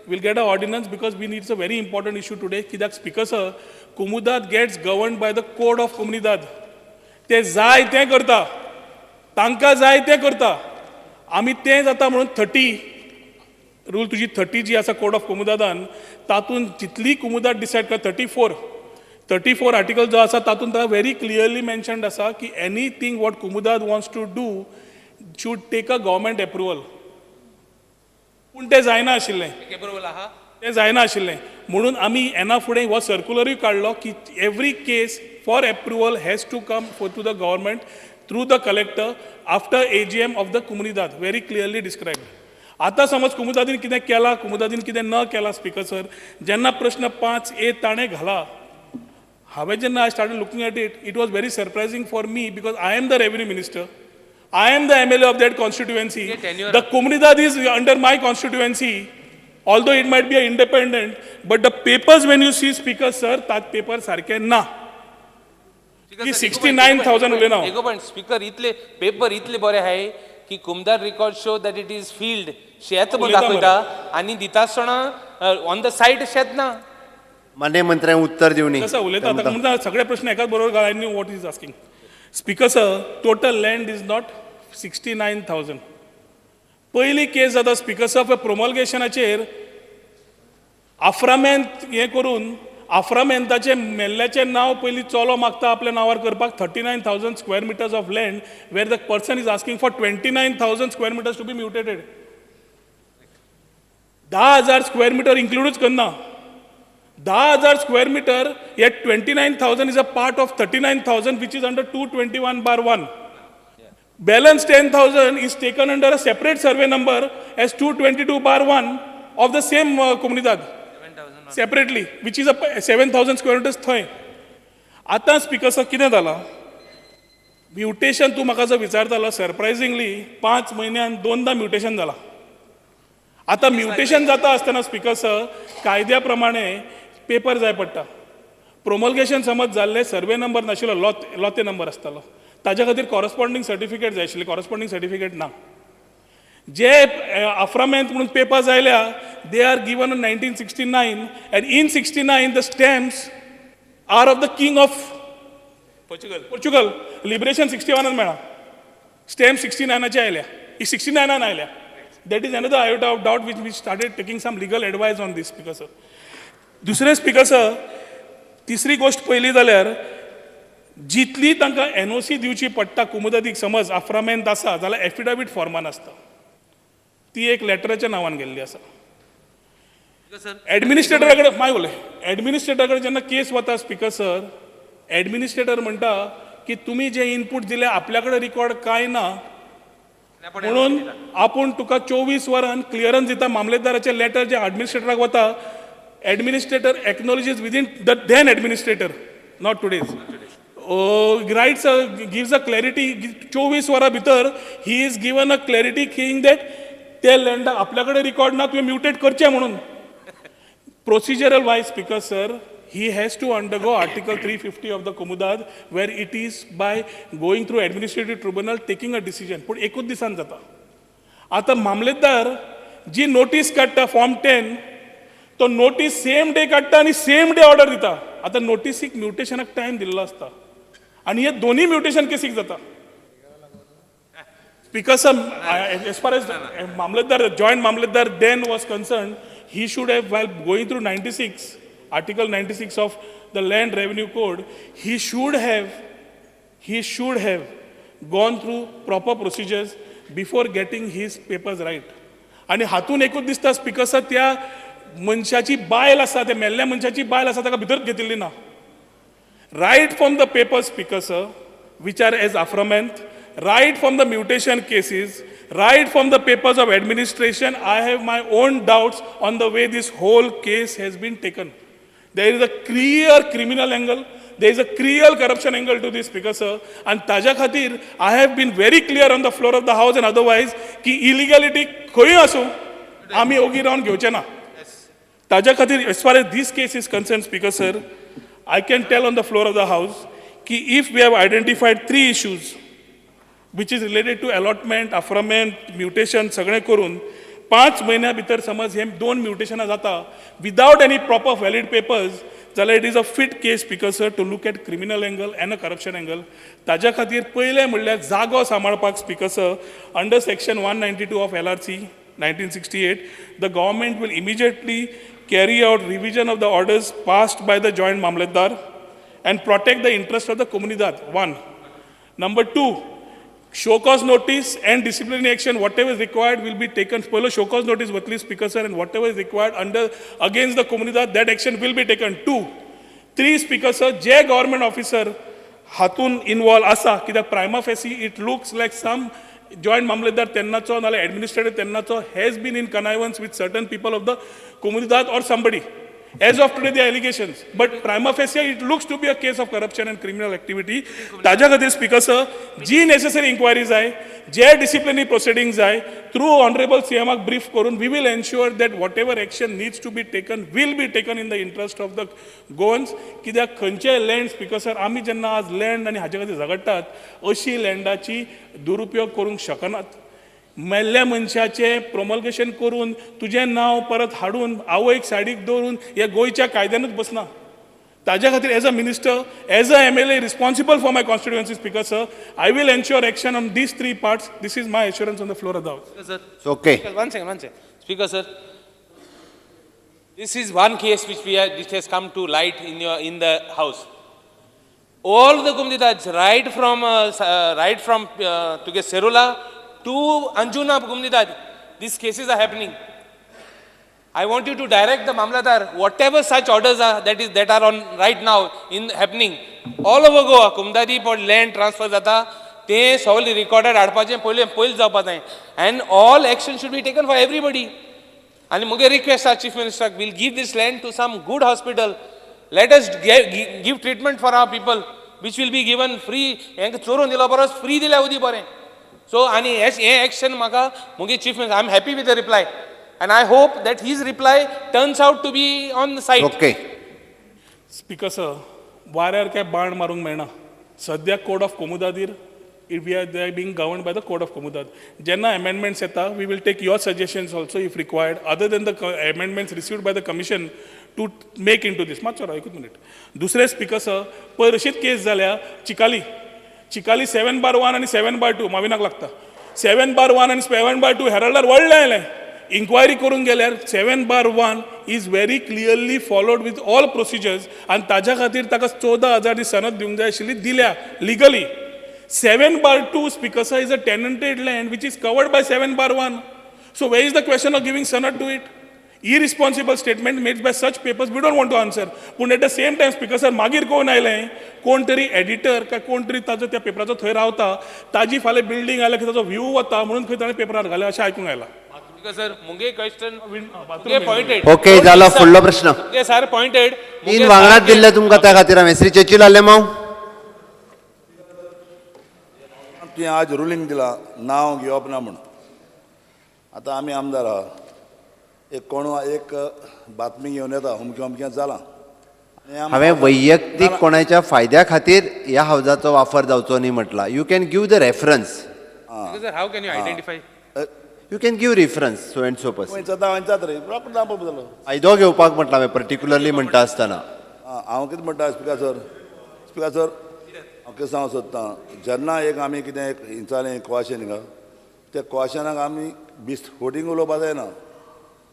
we'll get a ordinance because we needs a very important issue today कित्याक स्पीकर सर कुमुदाद gets governed by the code of कुमुदाद ते जाय तें करता तांकां जाय तें करता आमी तें जाता म्हणून 30 रूल तुजी 30 जी आसा कोड ऑफ कुमुदादान तातूंत जितली कुमुदाद डिसायड कर 34 आर्टिकल जो आसा तातूंत व्हेरी क्लियरली मेन्शन्ड आसा की एनीथींग वॉट कुमुदाद wants to do should take a government approval पूण तें जायना आशिल्लें तें जायना आशिल्लें म्हणून आमी एना फुडें हो सर्क्युलरूय काडलो की every case for approval has to come to the government through the collector after AGM of the कुमुदाद व्हेरी क्लियरली डिस्क्रायब्ड आतां समज कुमुदादीन कितें केलां कुमुदादीन कितें न केलां स्पीकर सर जेन्ना प्रश्न 5A ताणें घाला हांवें जेन्ना I started looking at it was very surprising for me because I am the revenue minister I am the MLA of that constituency the कुमुदाद is under my constituency although it might be a independent but the papers when you see speaker sir तात paper सारके ना की 69,000 उलयना एक point speaker इतले paper इतले बरे आहाय की कुमदार record show that it is field शेत म्हणून दाखयता आनी दिता आसतना ऑन द सायड शेत ना मान्य मंत्र्यांक उत्तर दिवनी कसं उलयता आतां म्हणजे सगळे प्रश्न एकाच बरोबर घाल I knew what is asking speaker sir total land is not 69,000 पयली केस जाता स्पीकर सर प्रोमोलगेशनाचेर आफ्रामेंत हें करून आफ्रामेंताचे मेल्ल्याचें नांव पयलीं चलो मागता आपल्या नांवार करपाक 39,000 square metres of land where the person is asking for 29,000 square metres to be mutated 10,000 square metre इन्क्लूडूच करना 10,000 स्क्वेअर मिटर हे 29,000 is a part of 39,000 which is under 221/1 balance 10,000 is taken under a separate survey number as 222/1 of the same कोमुनिदाद separately which is a 7,000 square metres थंय. आतां speaker sir कितें जालां, mutation तूं म्हाका जो विचारतालो सरप्रायझिंगली 5 म्हयन्यान 2दा म्युटेशन जालां. आतां म्युटेशन जाता आसतना स्पिकर सर कायद्या प्रमाणे पेपर जाय पडटा. प्रोमोलगेशन समज जाल्ले सर्वे नंबर नाशिल्लो, लोते नंबर आसतालो, ताज्या खातीर कॉरस्पॉन्डिंग सर्टिफिकेट जाय आशिल्ली, कॉरस्पॉन्डिंग सर्टिफिकेट ना. जे अफ्रामेंत म्हणून पेपर्स आयल्या they are given in 1969 and in 69 the stamps are of the king of Portugal. Liberation 61 मेळ्ळा, स्टॅम्प 69चे आयल्या, 69 आयल्या. That is another iota of doubt which we started taking some legal advice on this speaker sir. दुसरे speaker sir, तिसरी गोष्ट पयली जाल्यार जितली तांकां NOC दिवची पडटा कुमुदादीक, समज अफ्रामेंत आसा जाल्यार एफिडेविट फॉर्मान आसता, ती एक लेटराच्या नांवान गेल्ली आसा. एडमिनिस्ट्रेटरा कडेन माय उलय, एडमिनिस्ट्रेटरा कडेन जेन्ना केस वता स्पिकर सर, एडमिनिस्ट्रेटर म्हणटा की तुमी जे इनपूट दिले आपल्या कडेन रिकॉर्ड कांय ना, म्हणून आपूण तुका 24 वरान क्लियरन्स दिता. मामलेदाराचें लेटर जे एडमिनिस्ट्रेटराक वता, administrator acknowledges within the then administrator, not today's, writes gives a clarity. 24 वरां भितर he is given a clarity किंग दॅट ते लँडा आपल्या कडेन रिकॉर्ड ना, तुवें म्युटेट करचें म्हणून. Procedural wise speaker sir, he has to undergo Article 350 of the Kumudad, where it is by going through administrative tribunal taking a decision. पूण एकूच दिसान जाता. आतां मामलेदार जी नोटीस काडटा फॉर्म 10, तो नोटीस सेम डे काडटा आनी सेम डे ऑर्डर दिता. आतां नोटीसीक म्युटेशनाक टायम दिल्लो आसता आनी हे दोन्ही म्युटेशन केसीक जाता. Because as far as Mamlatdar, joint Mamlatdar then was concerned, he should have, while going through 96, Article 96 of the Land Revenue Code, he should have gone through proper procedures before getting his papers right. आणि हातून एकूच दिसता speaker sir, त्या मनशाची बायल आसा, त्या मेल्ल्या मनशाची बायल आसा, ताका भितर घेतिल्ली ना. Right from the papers, Speaker sir, which are as affirmant, right from the mutation cases, right from the papers of administration, I have my own doubts on the way this whole case has been taken. There is a clear criminal angle, there is a clear corruption angle to this, Speaker sir, and ताज्या खातीर I have been very clear on the floor of the house and otherwise की illegality खंय आसूं आमी ओगी रावन घेवचे ना. ताज्या खातीर as far as this case is concerned, Speaker sir, I can tell on the floor of the house कि if we have identified 3 issues which is related to allotment, affirmment, mutation, सगळे करून 5 महिन्या भितर समज हे 2 म्युटेशनां जाता without any proper valid papers, जाल्यार it is a fit case, Speaker sir, to look at criminal angle and a corruption angle. ताज्या खातीर पयलें म्हणल्यार जागो सांबाळपाक, Speaker sir, under section 192 of LRC 1968, the government will immediately carry out revision of the orders passed by the joint Mamlatdar and protect the interest of the Comunidad. 1. Number 2, show cause notice and disciplinary action, whatever is required will be taken. Polo show cause notice vatli, Speaker sir, and whatever is required against the Comunidad, that action will be taken. 2. 3, Speaker sir, je government officer hatun involved asa, kidak prima facie it looks like some joint Mamlatdar tennacho nale administrative tennacho has been in connivance with certain people of the Comunidad or somebody. As of today, the allegations, but prima facie it looks to be a case of corruption and criminal activity. ताज्या खातीर, Speaker sir, जी necessary inquiries जाय, जे disciplinary proceedings जाय, through honorable CM brief करून, we will ensure that whatever action needs to be taken will be taken in the interest of the Goans. कित्याक खंयचे land, Speaker sir, आमी जेन्ना आज land आनी हाचे खातीर झगडटात, अशी लँडाची दुरुपयोग करूंक शकनात. मेल्ल्या मनशाचे प्रोमोलगेशन करून तुजें नांव परत हाडून आवयक सायडीक दवरून हे गोंयच्या कायद्यानूच बसना. ताज्या खातीर as a minister, as a MLA responsible for my constituency, Speaker sir, I will ensure action on these 3 parts. This is my assurance on the floor of the House. Sir, Okay. One second. Speaker sir, this is one case which has come to light in the House. All the Comunidades, right from to get Serula to Anjuna Comunidad, these cases are happening. I want you to direct the Mamlatdar, whatever such orders are that are on right now happening all over Goa, Comunidadi for land transfer jata, they solely recorded adpache poil jawpa jaय, and all action should be taken for everybody. And muge request our Chief Minister, we'll give this land to some good hospital. Let us give treatment for our people, which will be given free. Choron dila baros free dila udi bare. So, ani action maga muge Chief Minister, I'm happy with the reply. And I hope that his reply turns out to be on the site. Okay. Speaker sir, वाऱ्यार काय बाण मारूंक मेळना. सद्या code of कोमुदादीर we are they are being governed by the code of Komudad. Jenna amendments येता, we will take your suggestions also if required, other than the amendments received by the commission to make into this. मातसो राव, एकूच minute. दुसरे speaker sir, पयर अशीच केस जाल्या चिकाली 7/1 आणि 7/2 माविनाक लागता. 7/1 आणि 7/2 हेराल्डार व्हडलें आयलें. इन्क्वायरी करून गेल्यार 7/1 is very clearly followed with all procedures आनी ताज्या खातीर ताका 14,000 दी सनद दिवंक जाय आशिल्ली दिल्या legally. 7/2 speaker sir is a tenanted land which is covered by 7/1. So where is the question of giving sanad to it? Irresponsible statement made by such papers we don't want to answer. But at the same time speaker sir मागीर कोण आयलें, कोण तरी editor काय कोण तरी ताजो त्या पेपराचो थंय रावता, ताजी फाल्यां बिल्डींग आयल्या की ताजो व्ह्यू वता म्हणून खंय ताणें पेपरार घालें अशें आयकूंक आयलां. Sir, मुगे question, मुगे pointed. ओके, जाला फुडलो प्रश्न. मुगे sir pointed. 3 वांगडात दिल्ले तुमकां त्या खातीर हांवें श्री चेची लाल्ले माव. तुवें आज रुलींग दिला नांव घेवप ना म्हूण. आतां आमी आमदार आहा, एक बातमी घेवन येता हुमकी हुमकी जालां. हांवें वैयक्तीक कोणाच्या फायद्या खातीर ह्या हावजाचो वापर जावचो न्ही म्हटला. You can give the reference. Sir, how can you identify? You can give reference so and so person. जाता रे प्रॉपर दाखोवप जालो. फायदो घेवपाक म्हटला हांवें पर्टिक्युलरली म्हणटा आसतना. हांव कितें म्हणटा स्पिकर सर हांव कितें सांगूंक सोदतां, जेन्ना एक आमी कितें एक हिंचालें क्वाशन हिंगा, त्या क्वाशनाक आमी फोटींग उलोवपा जायना.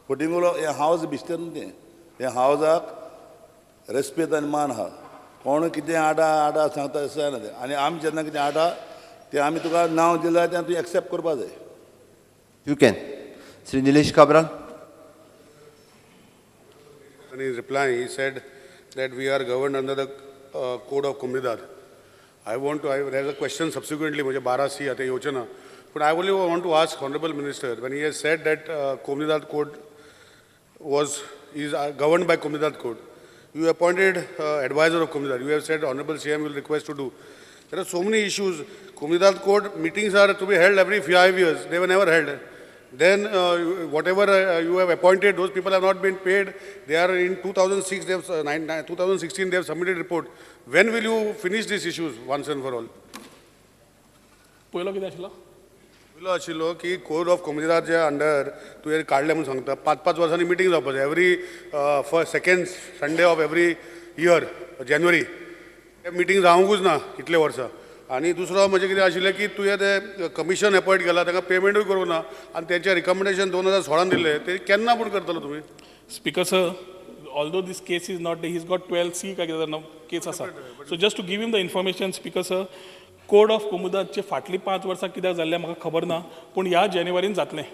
फोटींग उलोवप हें हावज बिस्तर न्ही तें. हे हावजाक रेस्पेद आनी मान आहा. कोण कितें आडा सांगता तशें जायना तें. आनी आमी जेन्ना कितें आडा तें आमी तुका नांव दिलें तें तुवें एक्सेप्ट करपा जाय. You can. Shri Nilesh Cabral. In his reply, he said that we are governed under the code of Kumridad. There's a question subsequently, मुझे 12C आते योजना. But I only want to ask Honorable Minister, when he has said that Kumridad code is governed by Kumridad code, you appointed advisor of Kumridad. You have said Honorable CM will request to do. There are so many issues. Kumridad code meetings are to be held every 5 years. They were never held. Then whatever you have appointed, those people have not been paid. They are in 2006, 2016 they have submitted report. When will you finish these issues once and for all? पयलो कितें आशिल्लो? पयलो आशिल्लो की code of कोमुनिदाद जे under तुवें काडलें म्हणून सांगता 5-5 वर्सांनी मिटींग जावपाक जाय. Every first second Sunday of every year जानेवारी मिटींग जावंकूच ना इतले वर्सां. आनी दुसरो म्हणजे कितें आशिल्लें की तुवें तें कमिशन अपॉयंट केला ताका पेमेंटूय करूं ना आनी तेंचें रिकमेंडेशन 2016 दिल्लें तें केन्ना पूण करतलो तुमी? Speaker sir, although this case is not, he's got 12C काय कितें केस आसा. So just to give him the information, speaker sir, code of कोमुदाचे फाटलीं 5 वर्सां कित्याक जाल्लें म्हाका खबर ना, पूण ह्या जानेवारीन जातलें.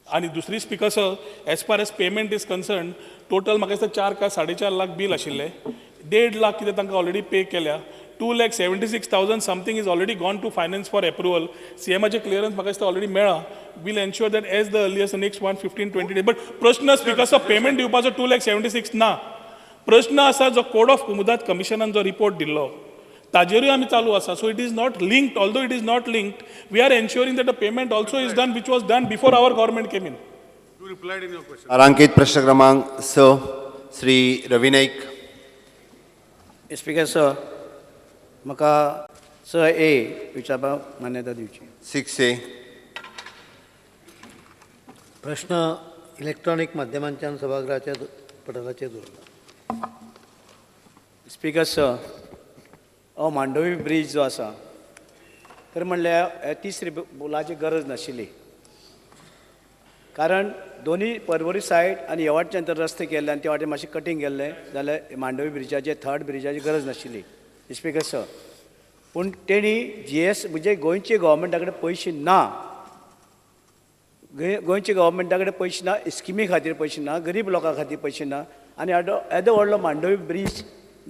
आनी दुसरी speaker sir, age far age payment is concern, total म्हाका दिसता 4 काय 4.5 लाख बील आशिल्लें. 1.5 लाख कितें तांकां ऑलरेडी पे केल्या. 2,76,000 something is already gone to finance for approval. CMचे क्लियरन्स म्हाका दिसता ऑलरेडी मेळ्ळा. We'll ensure that as the earliest the next 15-20 days. But प्रश्न स्पीकर सर, पेमेंट दिवपाचो 2,76,000 ना. प्रश्न आसा जो कोड ऑफ कोमुदाद कमिशनान जो रिपोर्ट दिल्लो ताजेरूय आमी चालू आसा. So it is not linked. Although it is not linked, we are ensuring that the payment also is done which was done before our government came in. You replied in your question. तारांकीत प्रश्न क्रमांक 6 श्री रवी Naik. Speaker sir, म्हाका 6A विचारपाक मान्यता दिवची. 6A. प्रश्न electronic माध्यमांच्यान सभागृहाच्या पटलाचेर दवरला. Speaker sir, Mandvi bridge जो आसा तर म्हणल्यार 30 पुलाची गरज नाशिल्ली. कारण दोन्ही पर्वरी सायड आनी ह्या वाटच्यान तर रस्ते केल्ले आनी त्या वाटेन मातशें कटींग केल्लें जाल्यार मांडवी ब्रिजाचे 3rd ब्रिजाची गरज नाशिल्ली. स्पीकर सर, पूण तेणी GS म्हणजे गोंयचे गव्हर्मेंटा कडेन पयशे ना. गोंयच्या गव्हर्मेंटा कडेन पयशे ना, स्किमी खातीर पयशे ना, गरीब लोकां खातीर पयशे ना. आनी येदो व्हडलो मांडवी ब्रिज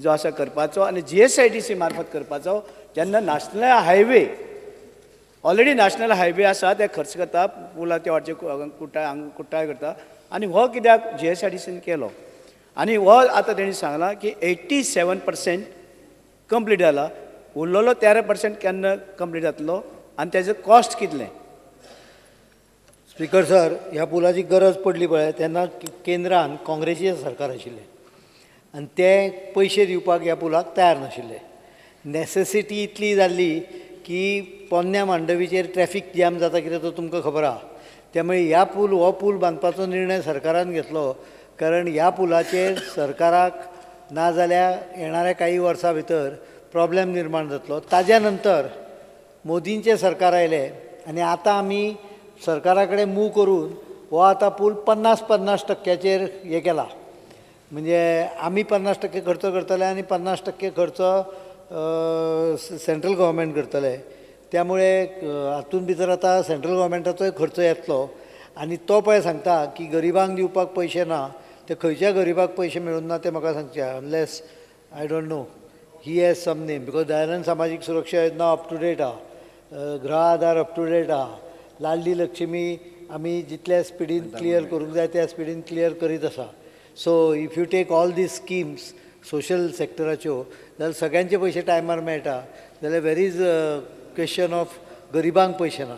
जो आसा करपाचो आनी GSITC मार्फत करपाचो, जेन्ना national highway already national highway आसा ते खर्च करता, पुला त्या वाटचे कुट्टाय करता. आनी हो कित्याक GSRTCन केलो आनी हो आतां तेणी सांगलां की 87% कंप्लीट जाला उरलेलो 13% केन्ना कंप्लीट जातलो आनी तेजो कॉस्ट कितलें. स्पीकर सर, ह्या पुलाची गरज पडली पळय तेन्ना केंद्रान काँग्रेसीचें सरकार आशिल्लें आनी ते पयशे दिवपाक ह्या पुलाक तयार नाशिल्ले. नॅसेसिटी इतली जाल्ली की पोन्न्या मांडवीचेर ट्रॅफीक जॅम जाता कितें तो तुमकां खबर आहा. त्यामुळे ह्या हो पूल बांदपाचो निर्णय सरकारान घेतलो कारण ह्या पुलाचेर सरकाराक नाजाल्यार येणाऱ्या काही वर्सां भितर प्रॉब्लेम निर्माण जातलो. ताज्या नंतर मोदींचें सरकार आयलें आनी आतां आमी सरकारा कडेन मूव करून हो आतां पूल 50% हे केला. म्हणजे आमी 50% खर्च करतले आनी 50% खर्च सेंट्रल गव्हर्मेंट करतले. त्यामुळे हातूंत भितर आतां सेंट्रल गव्हर्मेंटाचोय खर्च येतलो आनी तो पळय सांगता की गरिबांक दिवपाक पयशे ना ते खंयच्या गरिबाक पयशे मेळून ना ते म्हाका सांगचे unless I don't know he has some name because Dayanand Samajik Suraksha योजना अप टू डेट आहा, गृह आधार अप टू डेट आहा, लाडली लक्ष्मी आमी जितल्या स्पिडीन क्लियर करूंक जाय त्या स्पिडीन क्लियर करीत आसा. So if you take all these schemes social सेक्टराच्यो जाल्यार सगळ्यांचे पयशे टायमार मेळटा जाल्यार वेर इज क्वेश्चन ऑफ गरिबांक पयशे ना.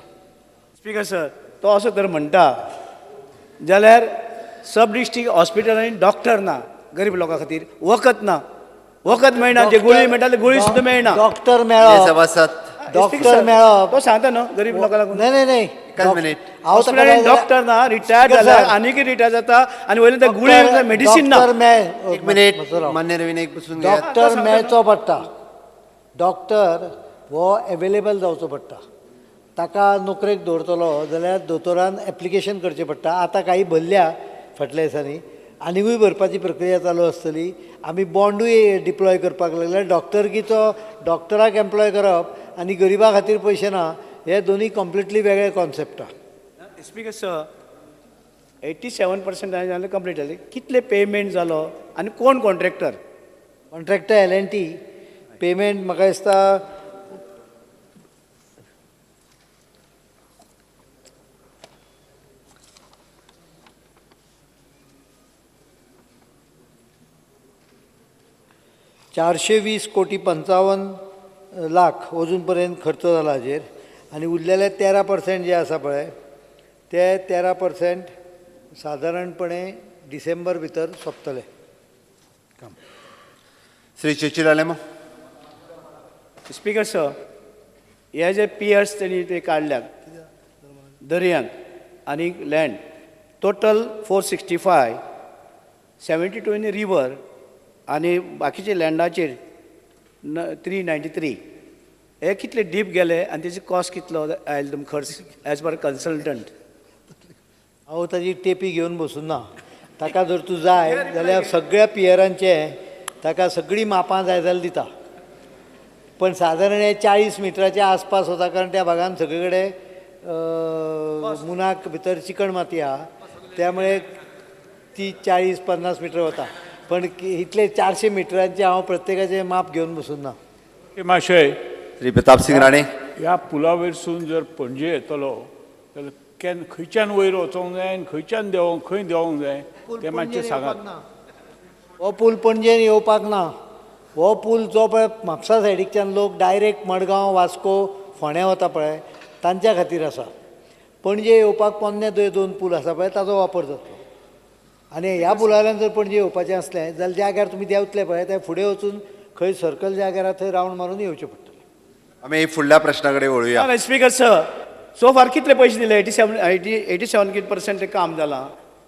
स्पीकर सर, तो असो तर म्हणटा जाल्यार सब डिस्ट्रिक्ट हॉस्पिटलांनी डॉक्टर ना गरीब लोकां खातीर, वखद ना, वखद मेळना, जे गुळी मेळटा ते गुळी सुद्दां मेळना. डॉक्टर मेळप सभासद डॉक्टर मेळप तो सांगता न्हू गरीब लोकांक लागून. नाही हॉस्पिटलांनी डॉक्टर ना, रिटायर जाला आनीक रिटायर जाता आनी वयले ते गुळी मेडिसीन ना. एक मिनिट मान्य रवीन एक बसून घ्या. डॉक्टर मेळचो पडटा. डॉक्टर हो एवेलेबल जावचो पडटा. ताका नोकरेक दवरतलो जाल्यार दोतोरान एप्लिकेशन करचें पडटा. आतां काही भरल्या फाटल्या दिसांनी आनिकूय भरपाची प्रक्रिया चालू आसतली. आमी बॉन्डूय डिप्लॉय करपाक लागल्यार डॉक्टरकीचो डॉक्टराक एम्प्लॉय करप आनी गरिबा खातीर पयशे ना हे दोनी कंप्लिटली वेगळे कॉन्सेप्ट आहा. स्पीकर सर, 87% जालें कंप्लीट जालें. कितले पेमेंट जालो आनी कोण कॉन्ट्रॅक्टर? Contractor L&T. पेमेंट म्हाका दिसता 420 कोटी 55 लाख अजून पर्यंत खर्च जाला हाजेर आनी उरलेले 13% जे आसा पळय ते 13% सादारणपणे डिसेंबर भितर सोंपतले काम. श्री चिचिरालेमा. स्पीकर सर, हे जे पियर्स तेणी ते काडल्यात दर्यांत आनी लँड टोटल 465, 72 इन रिवर आनी बाकीचे लँडाचेर 393. हे कितले डीप गेले आनी तेजी कॉस्ट कितलो आयलो तुमकां खर्च एज पर कन्सल्टंट? हांव ताजी टेपी घेवन बसून ना. ताका जर तूं जाय जाल्यार सगळ्या पियरांचे ताका सगळीं मापां जाय जाल्यार दिता. पण सादारण हे 40 मिटराच्या आसपास वता कारण त्या भागांत सगळे कडेन मुनाक भितर चिकण माती आहा त्यामुळे ती 40-50 मिटर वता. पण इतले 400 मिटरांचे हांव प्रत्येकाचें माप घेवन बसून ना. माशय श्री प्रताप सिंग राणे. ह्या पुला वयरसून जर पणजे येतलो जाल्यार खंयच्यान वयर वचोंक जाय आनी खंयच्यान खंय देंवोंक जाय तें मातशें सांगात. हो पूल पणजेन येवपाक ना. हो पूल जो पळय म्हापसा सायडीच्यान लोक डायरेक्ट मडगांव, वास्को, फोंड्या वता पळय तांच्या खातीर आसा. पणजे येवपाक पोन्ने 2 पूल आसा पळय ताचो वापर जातलो. आनी ह्या पुलांतल्यान जर पणजे येवपाचें असलें जाल्यार जाग्यार तुमी देंवतले पळय ते फुडें वचून खंय सर्कल जाग्यार थंय रावंड मारून येवचें पडटलें. आमी फुडल्या प्रश्ना कडेन वळुया. स्पीकर सर, सो फार कितले पयशे दिले? 87% काम जालां.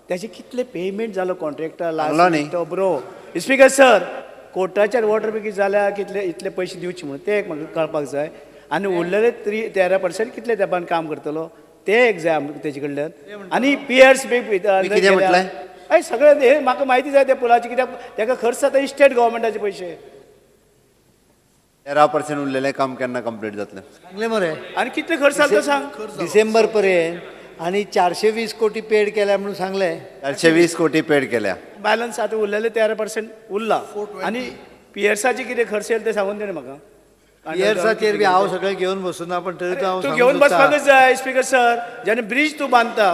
त्याचे कितले पेमेंट जालो कॉन्ट्रॅक्टर लास्ट बरो? स्पीकर सर, कोर्टाचेर ऑर्डर बी कितें जाल्या कितले इतले पयशे दिवचे म्हणून ते म्हाका कळपाक जाय. आनी उरलेले 13% कितले तेंपान काम करतलो ते एक जाय आमकां तेजे कडल्यान. आनी पियर्स बी कितें म्हटलें? हय सगळें हे म्हाका म्हायती जाय त्या पुलाची कित्याक तेका खर्च जाता स्टेट गव्हर्मेंटाचे पयशे. 13% उरलेलें काम केन्ना कंप्लीट जातलें? सांगलें मरे. आनी कितले खर्च जाता सांग? डिसेंबर पर्यंत आनी 420 कोटी पेड केल्या म्हणून सांगलें. 420 कोटी पेड केल्या. बॅलन्स आतां उरलेले 13% उरला. आनी पियर्साचे कितें खर्च येयले ते सांगून दे म्हाका. पियर्साचेर बी हांव सगळें घेवन बसून ना पण तरी हांव तूं घेवन बसपाकच जाय. स्पीकर सर, जेन्ना ब्रीज तूं बांदता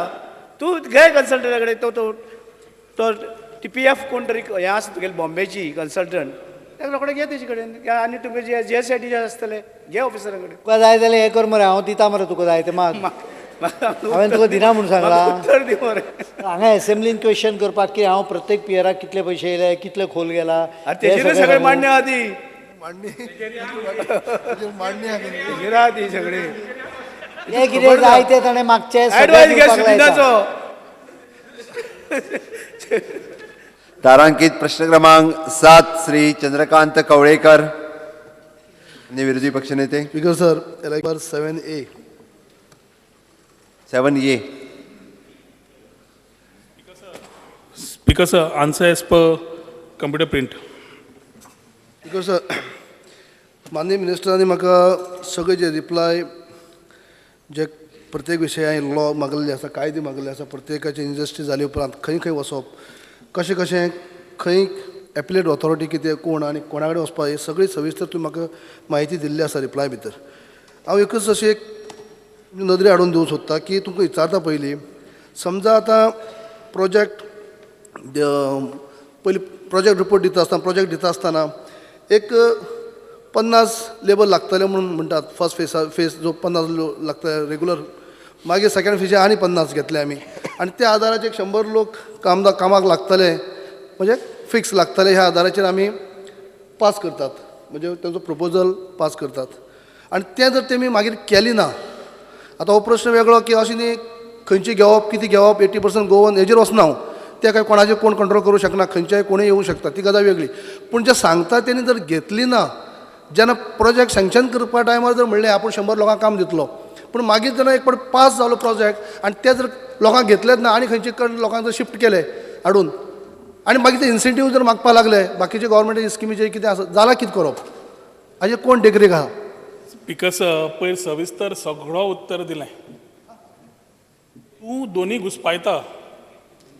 तूं घे कन्सल्टंटा कडेन तो TPF कोण तरी हें आसा तुगेली बॉम्बेची कन्सल्टंट ताका रोखडें घे तेजे कडेन आनी तुमगे जे SIT आसतले घे ऑफिसरा कडेन तुका जाय जाल्यार हें कर मरे हांव दिता मरे तुका जाय तें माग हांवें तुका दिना म्हणून सांगलां उत्तर दी मरे हांगा एसेंब्लीन क्वेश्चन करपाक की हांव प्रत्येक पियराक कितले पयशे येयले कितले खोल गेला तेजेर सगळें मांडणे आदी मांडणी तेजेर आदी सगळें हे कितें जाय तें ताणें मागचे एडवायस घे सुविधाचो तारांकित प्रश्न क्रमांक 7 श्री चंद्रकांत कवळेकर आणि विरोधी पक्षनेते speaker sir number 7A 7A. Speaker sir, answer as per computer print. Speaker sir माननीय मिनिस्टरांनी म्हाका सगळे जे रिप्लाय जे प्रत्येक विशयान लॉ मागलेले आसा कायदे मागलेले आसा प्रत्येकाची इंडस्ट्री जाले उपरांत खंय खंय वचप कशें कशें खंय एपिलेट ऑथॉरिटी कितें कोण आनी कोणा कडेन वचपा ही सगळी सविस्तर तुमी म्हाका म्हायती दिल्ली आसा रिप्लाय भितर हांव एकच अशें एक नदरे हाडून दिवंक सोदता की तुमकां विचारता पयलीं समजा आतां प्रोजेक्ट पयलीं प्रोजेक्ट रिपोर्ट दिता आसतना प्रोजेक्ट दिता आसतना एक 50 लेबर लागतले म्हणून म्हणटात फर्स्ट फेज जो 50 लागता रेगुलर मागीर सेकंड फेज आनी 50 घेतले आमी आनी त्या आदाराचेर 100 लोक कामाक लागतले म्हणजे फिक्स लागतले ह्या आदाराचेर आमी पास करतात म्हणजे तांचो प्रपोजल पास करतात आनी तें जर तेमी मागीर केली ना आतां हो प्रश्न वेगळो की अशें न्ही खंयची घेवप कितें घेवप 80% गोवन हेजेर वचना हांव ते काय कोणाचेर कोण कंट्रोल करूं शकना खंयच्याय कोणूय येवं शकता ती गजाल वेगळी पूण जे सांगता तेणी जर घेतली ना जेन्ना प्रोजेक्ट सँक्शन करपा टायमार जर म्हणलें आपूण 100 लोकांक काम दितलो पूण मागीर जेन्ना एक फावट पास जालो प्रोजेक्ट आनी ते जर लोकांक घेतलेच ना आनी खंयचे लोकांक जर शिफ्ट केले हाडून आनी मागीर ते इन्सेंटीव जर मागपा लागले बाकीचे गव्हर्मेंटाचे स्किमीचे कितें आसा जाल्यार कितें करप हाजेर कोण देखरेख आहा पिकस पयर सविस्तर सगळो उत्तर दिलें तूं दोनी घुस्पायता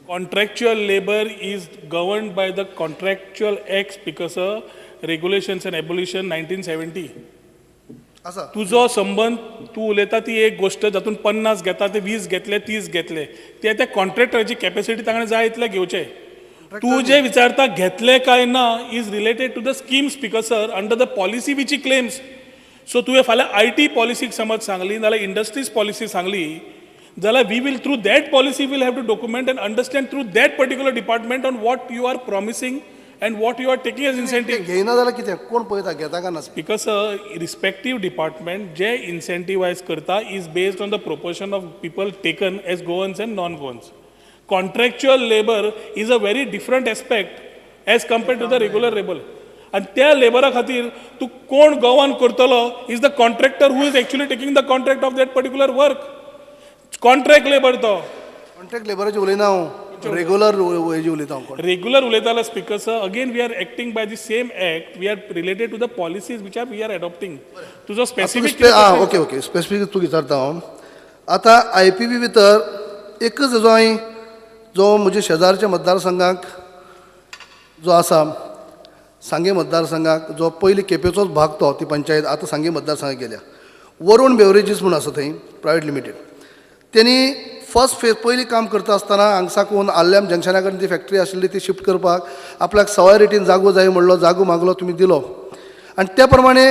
contractual labour is governed by the contractual act पिकस रेग्युलेशन्स एंड एबोल्युशन 1970 आसा तुजो संबंध तूं उलयता ती एक गोश्ट जातून 50 घेता ते 20 घेतले 30 घेतले ते त्या कॉन्ट्रॅक्टराची कॅपॅसिटी ताणें जाय इतले घेवचे तूं जे विचारता घेतले काय ना is related to the schemes पिकसर under the policy which claims so तुवें फाल्यां IT पॉलिसीक समज सांगली नाल्यार इंडस्ट्रीज पॉलिसी सांगली जाल्यार we will through that policy will have to document and understand through that particular department on what you are promising and what you are taking as incentive घेयना जाल्यार कितें कोण पळयता घेता काय ना बिकॉज रिस्पेक्टीव डिपार्टमेंट जे इन्सेंटिवायज करता is based on the proportion of people taken as Goans and non Goans contractual labour is a very different aspect as compared to the regular labour आनी त्या लेबरा खातीर तूं कोण गवर्न करतलो is the contractor who is actually taking the contract of that particular work contract labour तो contract लेबराची उलयना हांव रेग्युलर हेजी उलयता हांव रेग्युलर उलयतालो speakers again we are acting by the same act we are related to the policies which are we are adopting तुजो specific okay specific तूं विचारता हांव आतां IPB भितर एकच हेजो हांवें जो म्हज्या शेजारच्या मतदारसंघाक जो आसा सांगे मतदारसंघाक जो पयलीं केपेचोच भाग तो ती पंचायत आतां सांगे मतदारसंघाक गेल्या वरुण बेवरेजीस म्हणून आसा थंय प्रायवेट लिमिटेड तेणी फर्स्ट फेज पयलीं काम करता आसतना हांगा साकून आल्ल्याम जंक्शना कडेन ती फॅक्टरी आशिल्ली ती शिफ्ट करपाक आपल्याक सवाय रेटीन जागो जाय म्हणलो जागो मागलो तुमी दिलो आनी त्या प्रमाणे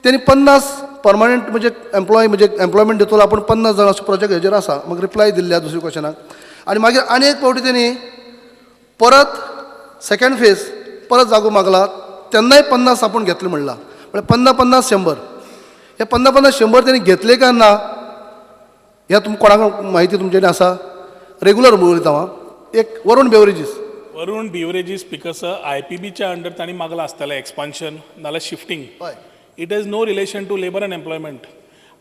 तेणी 50 परमनंट म्हणजे एम्प्लॉयमेंट दितलो आपूण 50 जाण असो प्रोजेक्ट हेजेर आसा म्हाका रिप्लाय दिल्ल्या दुसऱ्या क्वेश्चनाक आनी मागीर आनी एक फावटी तेणी परत सेकंड फेज परत जागो मागला तेन्नाय 50 आपूण घेतले म्हणला म्हळ्यार 50 100 हे 50 100 तेणी घेतले काय ना ह्या कोणाक म्हायती तुमचे कडेन आसा रेग्युलर उलयता हांव एक वरुण बेवरेजीस पिकस IPBच्या अंडर तांणी मागला आसतलें एक्सपान्शन नाल्यार shifting it has no relation to labour and employment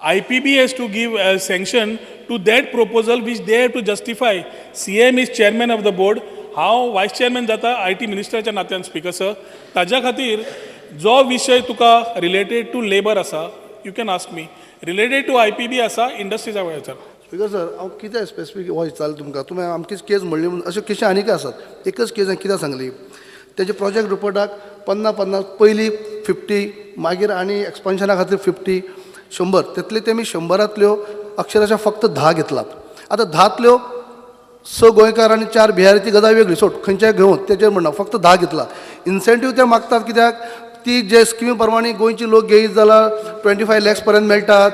IPB has to give a sanction to that proposal which they have to justify. CM is chairman of the board. हांव वायस chairman जाता IT मिनिस्टराच्या नात्यान speaker sir ताज्या खातीर जो विशय तुका related to labour आसा you can ask me related to IPB आसा इंडस्ट्रीजा वेळाचेर स्पिकर सर हांव कितें स्पेसिफीक वॉयस चाल तुमकां तुमी आमचीच केस म्हणली म्हणून अश्यो केसी आनीक आसात एकच केस हांवें कितें सांगली तेजे प्रोजेक्ट रिपोर्टाक 50 पयलीं 50 मागीर आनी एक्सपान्शना खातीर 50 100 तितले तेमी 100रांतल्यो अक्षरशः फक्त 10 घेतलात आतां 10तल्यो 6 गोंयकार आनी 4 बिहारीची गजाल वेगळी सोड खंयच्याय घेवन तेजेर म्हणना फक्त 10 घेतला. इन्सेंटीव ते मागतात कित्याक ती जे स्किमी प्रमाणे गोंयचे लोक घेयत जाल्यार 25 lakhs पर्यंत मेळटात,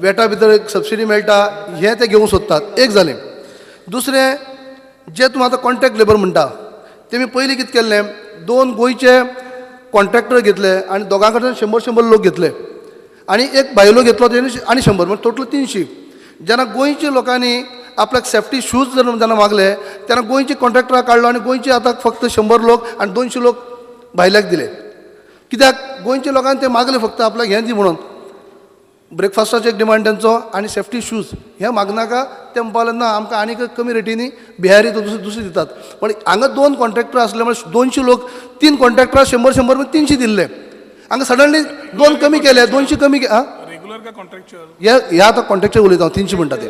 वेटा भितर एक सबसिडी मेळटा, हें ते घेवंक सोदतात. एक जालें. दुसरें, जे तूं आतां कॉन्ट्रॅक्ट लेबर म्हणटा तेमी पयलीं कितें केल्लें, 2 गोंयचे कॉन्ट्रॅक्टर घेतले आनी दोगां कडल्यान 100 लोक घेतले आनी एक भायलो घेतलो तेणी आनी 100 म्हणजे टोटल 300. जेन्ना गोंयच्या लोकांनी आपल्याक सेफ्टी शूज जेन्ना मागले तेन्ना गोंयचे कॉन्ट्रॅक्टरा काडलो आनी गोंयचे आतां फक्त 100 लोक आनी 200 लोक भायल्याक दिले. कित्याक गोंयच्या लोकांनी ते मागले फक्त आपल्याक हें दी म्हणून, ब्रेकफास्टाचो एक डिमांड तेंचो आनी सेफ्टी शूज हें मागनाका. ते म्हणपाक लागले ना आमकां आनीक कमी रेटींनी बिहारी दुसरी दितात. पण हांगा 2 कॉन्ट्रॅक्टर आसले म्हणजे 200 लोक 3 कॉन्ट्रॅक्टरा 100 300 दिल्ले. हांगा सडनली 2 कमी केले, 200 कमी रेग्युलर का कॉन्ट्रॅक्च्युअल? हे आतां कॉन्ट्रॅक्चर उलयता हांव. 300 म्हणटा ते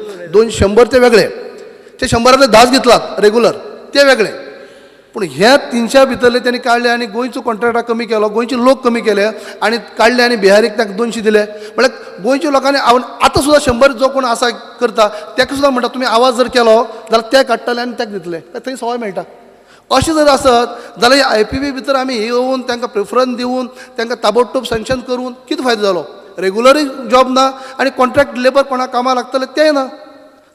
100 ते वेगळे, ते 100 10 घेतलात रेग्युलर ते वेगळे. पूण हे 300 भितरले त्यांनी काडले आनी गोंयचो कॉन्ट्रॅक्टा कमी केलो, गोंयचे लोक कमी केले आनी काडले आनी बिहारीक ताका 200 दिले. म्हळ्यार गोंयच्या लोकांनी आतां सुद्दां 100 जो कोण आसा करता ताका सुद्दां म्हणटा तुमी आवाज जर केलो जाल्यार ते काडटले आनी ताका दितले, थंय सवाय मेळटा. अशें जर आसत जाल्यार IPP भितर आमी येवन तांकां प्रिफरन्स दिवन तांकां ताबडतोब सँक्शन करून कितें फायदो जालो? रेग्युलरूय जॉब ना आनी कॉन्ट्रॅक्ट लेबर कोणाक कामाक लागतले तेंय ना,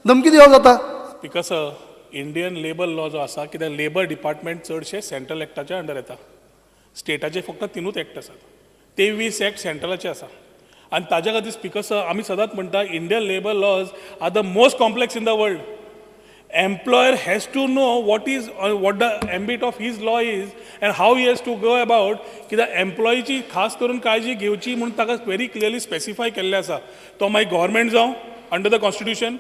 धमकी दिवप जाता. बिकॉज इंडियन लेबर लॉ जो आसा कित्याक लेबर डिपार्टमेंट चडशे सेंट्रल एक्टाच्या अंडर येता. स्टेटाचे फक्त 3 एक्ट आसात, 23 एक्ट सेंट्रलाचे आसा. आनी ताज्या खातीर स्पिकर आमी सदांच म्हणटा Indian labour laws are the most complex in the world. Employer has to know what the ambit of his law is and how he has to go about. कित्याक एम्प्लॉयची खास करून काळजी घेवची म्हणून ताका व्हेरी क्लियरली स्पेसिफाय केल्लें आसा. तो मागीर गव्हर्मेंट जावं under the constitution,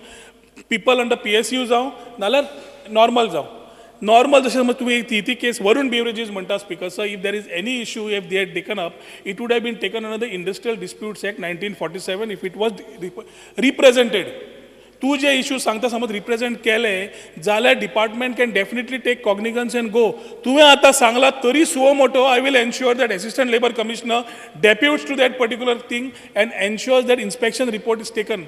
people under PSU जावं नाल्यार नॉर्मल जावं. नॉर्मल जशें समज तुमी ती केस वरून बेवरेजीस म्हणटा speaker sir, if there is any issue if they had taken up it would have been taken under the industrial disputes act 1947 if it was represented. तूं जे इशू सांगता समज रिप्रेझेंट केले जाल्यार department can definitely take cognizance and go. तुवें आतां सांगलां तरी suo motu I will ensure that assistant labour commissioner deputes to that particular thing and ensures that inspection report is taken.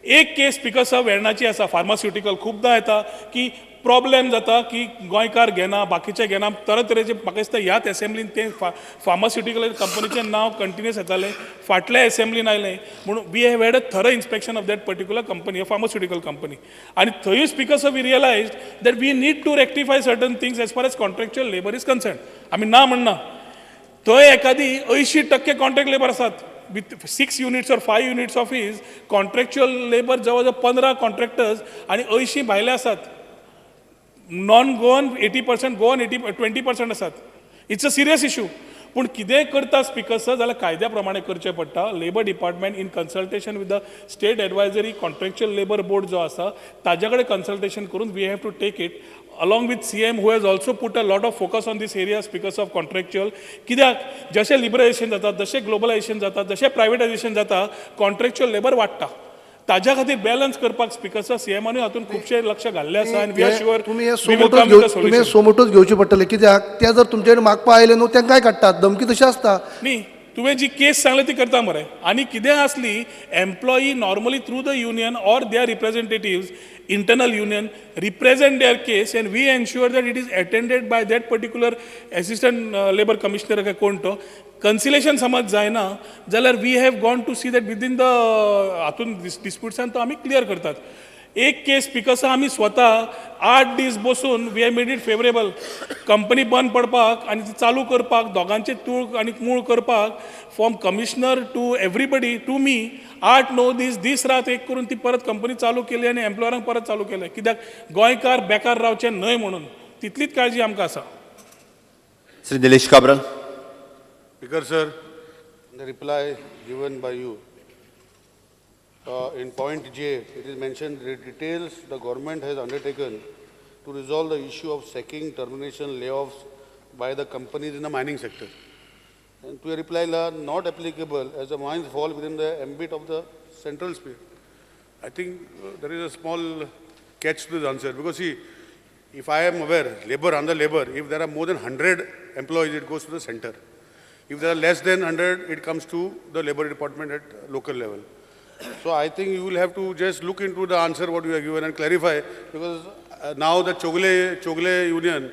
एक केस स्पिकर वेर्णाची आसा फार्मास्युटिकल खूबदां येता की प्रॉब्लेम जाता की गोंयकार घेना बाकीचे घेना तरेतरेचे. म्हाका दिसता ह्याच एसेंब्लीन ते फार्मास्युटिकल कंपनीचें नांव कंटिन्युअस येतालें, फाटल्या एसेंब्लीन आयलें म्हणून we have had a thorough inspection of that particular company, pharmaceutical company. आनी थंयूय speaker we realise that we need to rectify certain things as far as contractual labour is concern. आमी ना म्हणना, थंय एखादी 80% कॉन्ट्रॅक्ट लेबर आसात with 6 units or 5 units of his contractual labor जवळ 15 contractors आनी 80 भायले आसात. नॉन गोवन 80%, गोवन 20% आसात. It's a serious issue. पूण कितेंय करता स्पिकर जाल्यार कायद्या प्रमाणे करचें पडटा. Labour department in consultation with the state advisory contractual labour board जो आसा ताजे कडेन कन्सल्टेशन करून we have to take it along with CM who has also put a lot of focus on this area because of contractual. कित्याक जशें liberalisation जाता, जशें globalisation जाता, जशें प्रायवेटायझेशन जाता, कॉन्ट्रॅक्च्युअल लेबर वाडटा. ताज्या खातीर बॅलन्स करपाक स्पिकर CMनूय हातून खुबशे लक्ष घाल्लें आसा आनी वी आर शुअर तुमी सोमोटोच घेवचे पडटले. कित्याक ते जर तुमचे कडेन मागपा आयले न्हू तेंकांय काडटात, धमकी तशी आसता न्ही. तुवें जी केस सांगली ती करता मरे. आनी कितें आसली employee normally through the union or their representatives internal union represent their case and we ensure that it is attended by that particular assistant labor commissioner काय कोण तो. कन्सिलेशन समज जायना जाल्यार we have gone to see that within the हातून डिस्प्युट्सान तो आमी क्लियर करतात. एक केस स्पिकर आमी स्वता 8 दीस बसून we have made it favourable. Company बंद पडपाक आनी ती चालू करपाक दोगांचे तूळ आनी मूळ करपाक from commissioner to everybody to me 8-9 दीस रात एक करून ती परत कंपनी चालू केली आनी एम्प्लॉयरांक परत चालू केलें. कित्याक गोंयकार बेकार रावचे न्हय म्हणून. तितलीच काळजी आमकां आसा. Shri Dilesh Cabral. Speaker sir, the reply given by you in point J, it is mentioned the details the government has undertaken to resolve the issue of sacking, termination, layoffs by the companies in the mining sector. And to your reply, not applicable as the mines fall within the ambit of the central sphere. I think there is a small catch to this answer because see, if I am aware, labor under labor, if there are more than 100 employees, it goes to the center. If there are less than 100, it comes to the labor department at local level. So I think you will have to just look into the answer what you have given and clarify because now the Chogle union,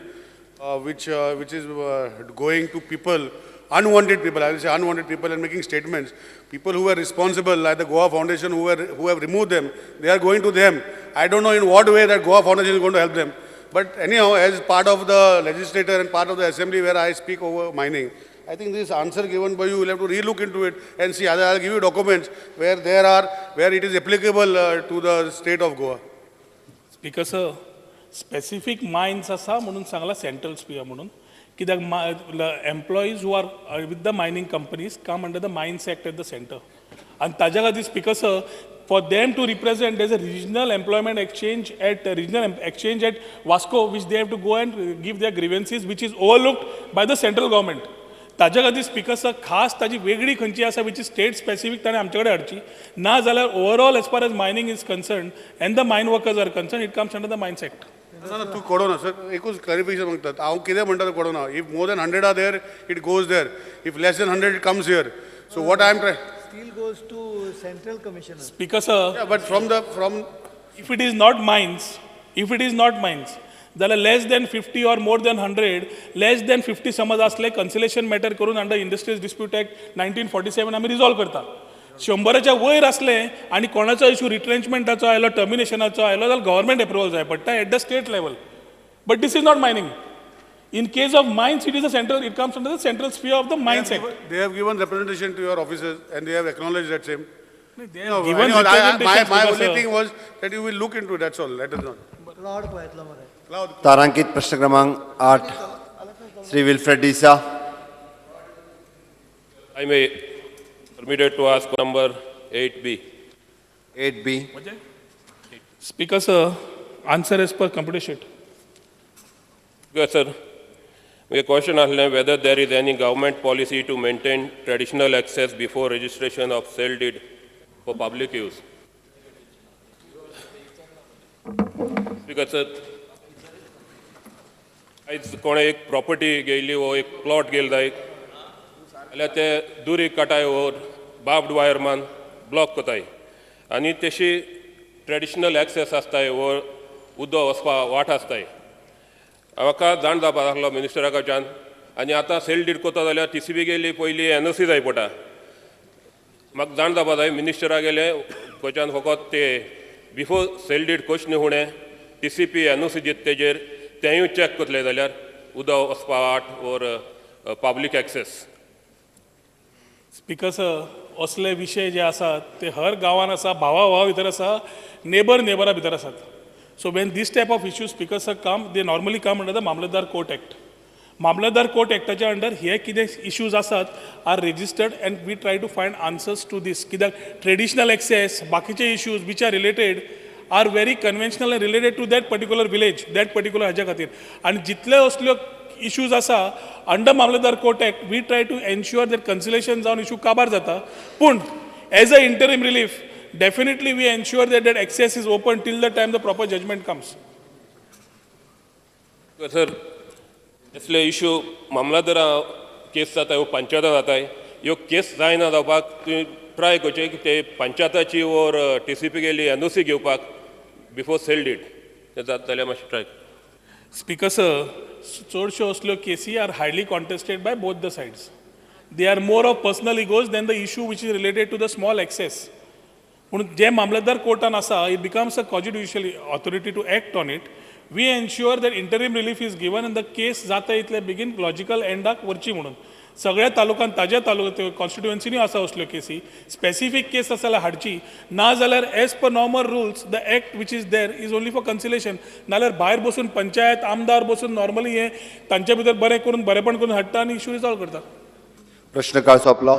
which is going to people, unwanted people, I will say unwanted people, and making statements. People who were responsible, like the Goa Foundation, who have removed them, they are going to them. I don't know in what way that Goa Foundation is going to help them. But anyhow, as part of the legislator and part of the assembly where I speak over mining, I think this answer given by you, will have to relook into it and see. I'll give you documents where it is applicable to the state of Goa. Speaker sir, specific mines असा म्हणून सांगला central sphere म्हणून कित्याक employees who are with the mining companies come under the mines act at the centre आणि ताज्या खातीर speaker sir for them to represent, there's a regional employment exchange at Vasco, which they have to go and give their grievances, which is overlooked by the central government. ताज्या खातीर speaker sir खास ताजी वेगळी खंयची आसा which is state specific ताणें आमचे कडेन हाडची ना जाल्यार overall as far as mining is concern and the mine workers are concern it comes under the mines act. ना तू कळना सर एकूच क्लॅरिफिकेशन मागतात हांव कितें म्हणटा तें कळना. If more than 100 are there it goes there, if less than 100 it comes here. So what I am try Still goes to central commissioner. Speaker sir, yeah, but from if it is not mines, जाल्यार less than 50 or more than 100, less than 50 समज असले कन्सिलेशन matter करून under industries dispute act 1947 आमी resolve करता. 100च्या वयर असले आणि कोणाचो इशू रिट्रेंचमेंटाचो आयलो टर्मिनेशनाचो आयलो जाल्यार गव्हर्मेंट अप्रुवल जाय पडटा at the state level. But this is not mining. In case of mines, it comes under the central sphere of the Mines Act. They have given representation to your officers and they have acknowledged that same. They have given representation. My only thing was that you will look into it, that's all. Let us know. तारांकित प्रश्न क्रमांक 8 Shri Wilfred डिसा. I may permitted to ask number 8B. 8B. Speaker sir, answer as per computer sheet. Yes, sir. We question whether there is any government policy to maintain traditional access before registration of sale deed for public use. Because sir, आज कोणे एक property घेयली वो एक plot घेयला जाय जाल्यार ते दुरी काटाय वो बार्ब्ड वायर मान ब्लॉक कोताय आनी तशी ट्रेडिशनल एक्सेस आसताय वो उदो वचपा वाट आसताय. म्हाका जाण जावपाक लागलो मिनिस्टरा कडच्यान आनी आतां सेल डीड कोता जाल्यार TCB गेली पयली NOC जाय पडटा. म्हाका जाण जावपा जाय मिनिस्टरा गेले कडच्यान फकत ते बिफोर सेल डीड कशें न्हू फुडें TCP NOC दित तेजेर तेंय चॅक करतले जाल्यार उदक वचपा वाट or public access. Speaker sir असले विशय जे आसात ते हर गांवान आसा, भावा भितर आसा, नेबरा भितर आसात. So when this type of issues, speakers sir, come, they normally come under the Mamlatdar Court Act. Mamlatdar Court Act under here किदें issues asat are registered and we try to find answers to this. कित्याक traditional access, बाकीचे issues which are related are very conventional and related to that particular village, that particular हाज्या खातीर. आणि जितले असल्यो issues asa under Mamlatdar Court Act, we try to ensure that conciliation जावन issue काबार जाता. पूण as a interim relief, definitely we ensure that access is open till the time the proper judgment comes. Sir असले issue मामलादारा केस जाता पंचायता जाताय ह्यो केस जायना जावपाक तुवें ट्राय करचें की ते पंचायताची ओर TCP गेली NOC घेवपाक बिफोर सेल डीड तें जाता जाल्यार मातशें ट्राय. Speaker sir, चडश्यो असल्यो केसी are highly contested by both the sides. They are more of personal egos than the issue which is related to the small excess. म्हणून जे मामलतदार कोर्टान आसा, it becomes a quasi-judicial authority to act on it. We ensure that interim relief is given and the case जाता इतले बेगीन logical एंडाक व्हरची म्हणून. सगळ्या तालुकान ताज्या तालुका कॉन्स्टिट्युएन्सीनी आसा असल्यो केसी, स्पेसिफीक केस आसा जाल्यार हाडची, ना जाल्यार as per normal rules the act which is there is only for conciliation. नाल्यार भायर बसून पंचायत आमदार बसून नॉर्मली हे तांचे भितर बरें करून बरेपण करून हाडटा आनी इश्यू रिजॉल्व करता. प्रश्न काळ सोंपलो.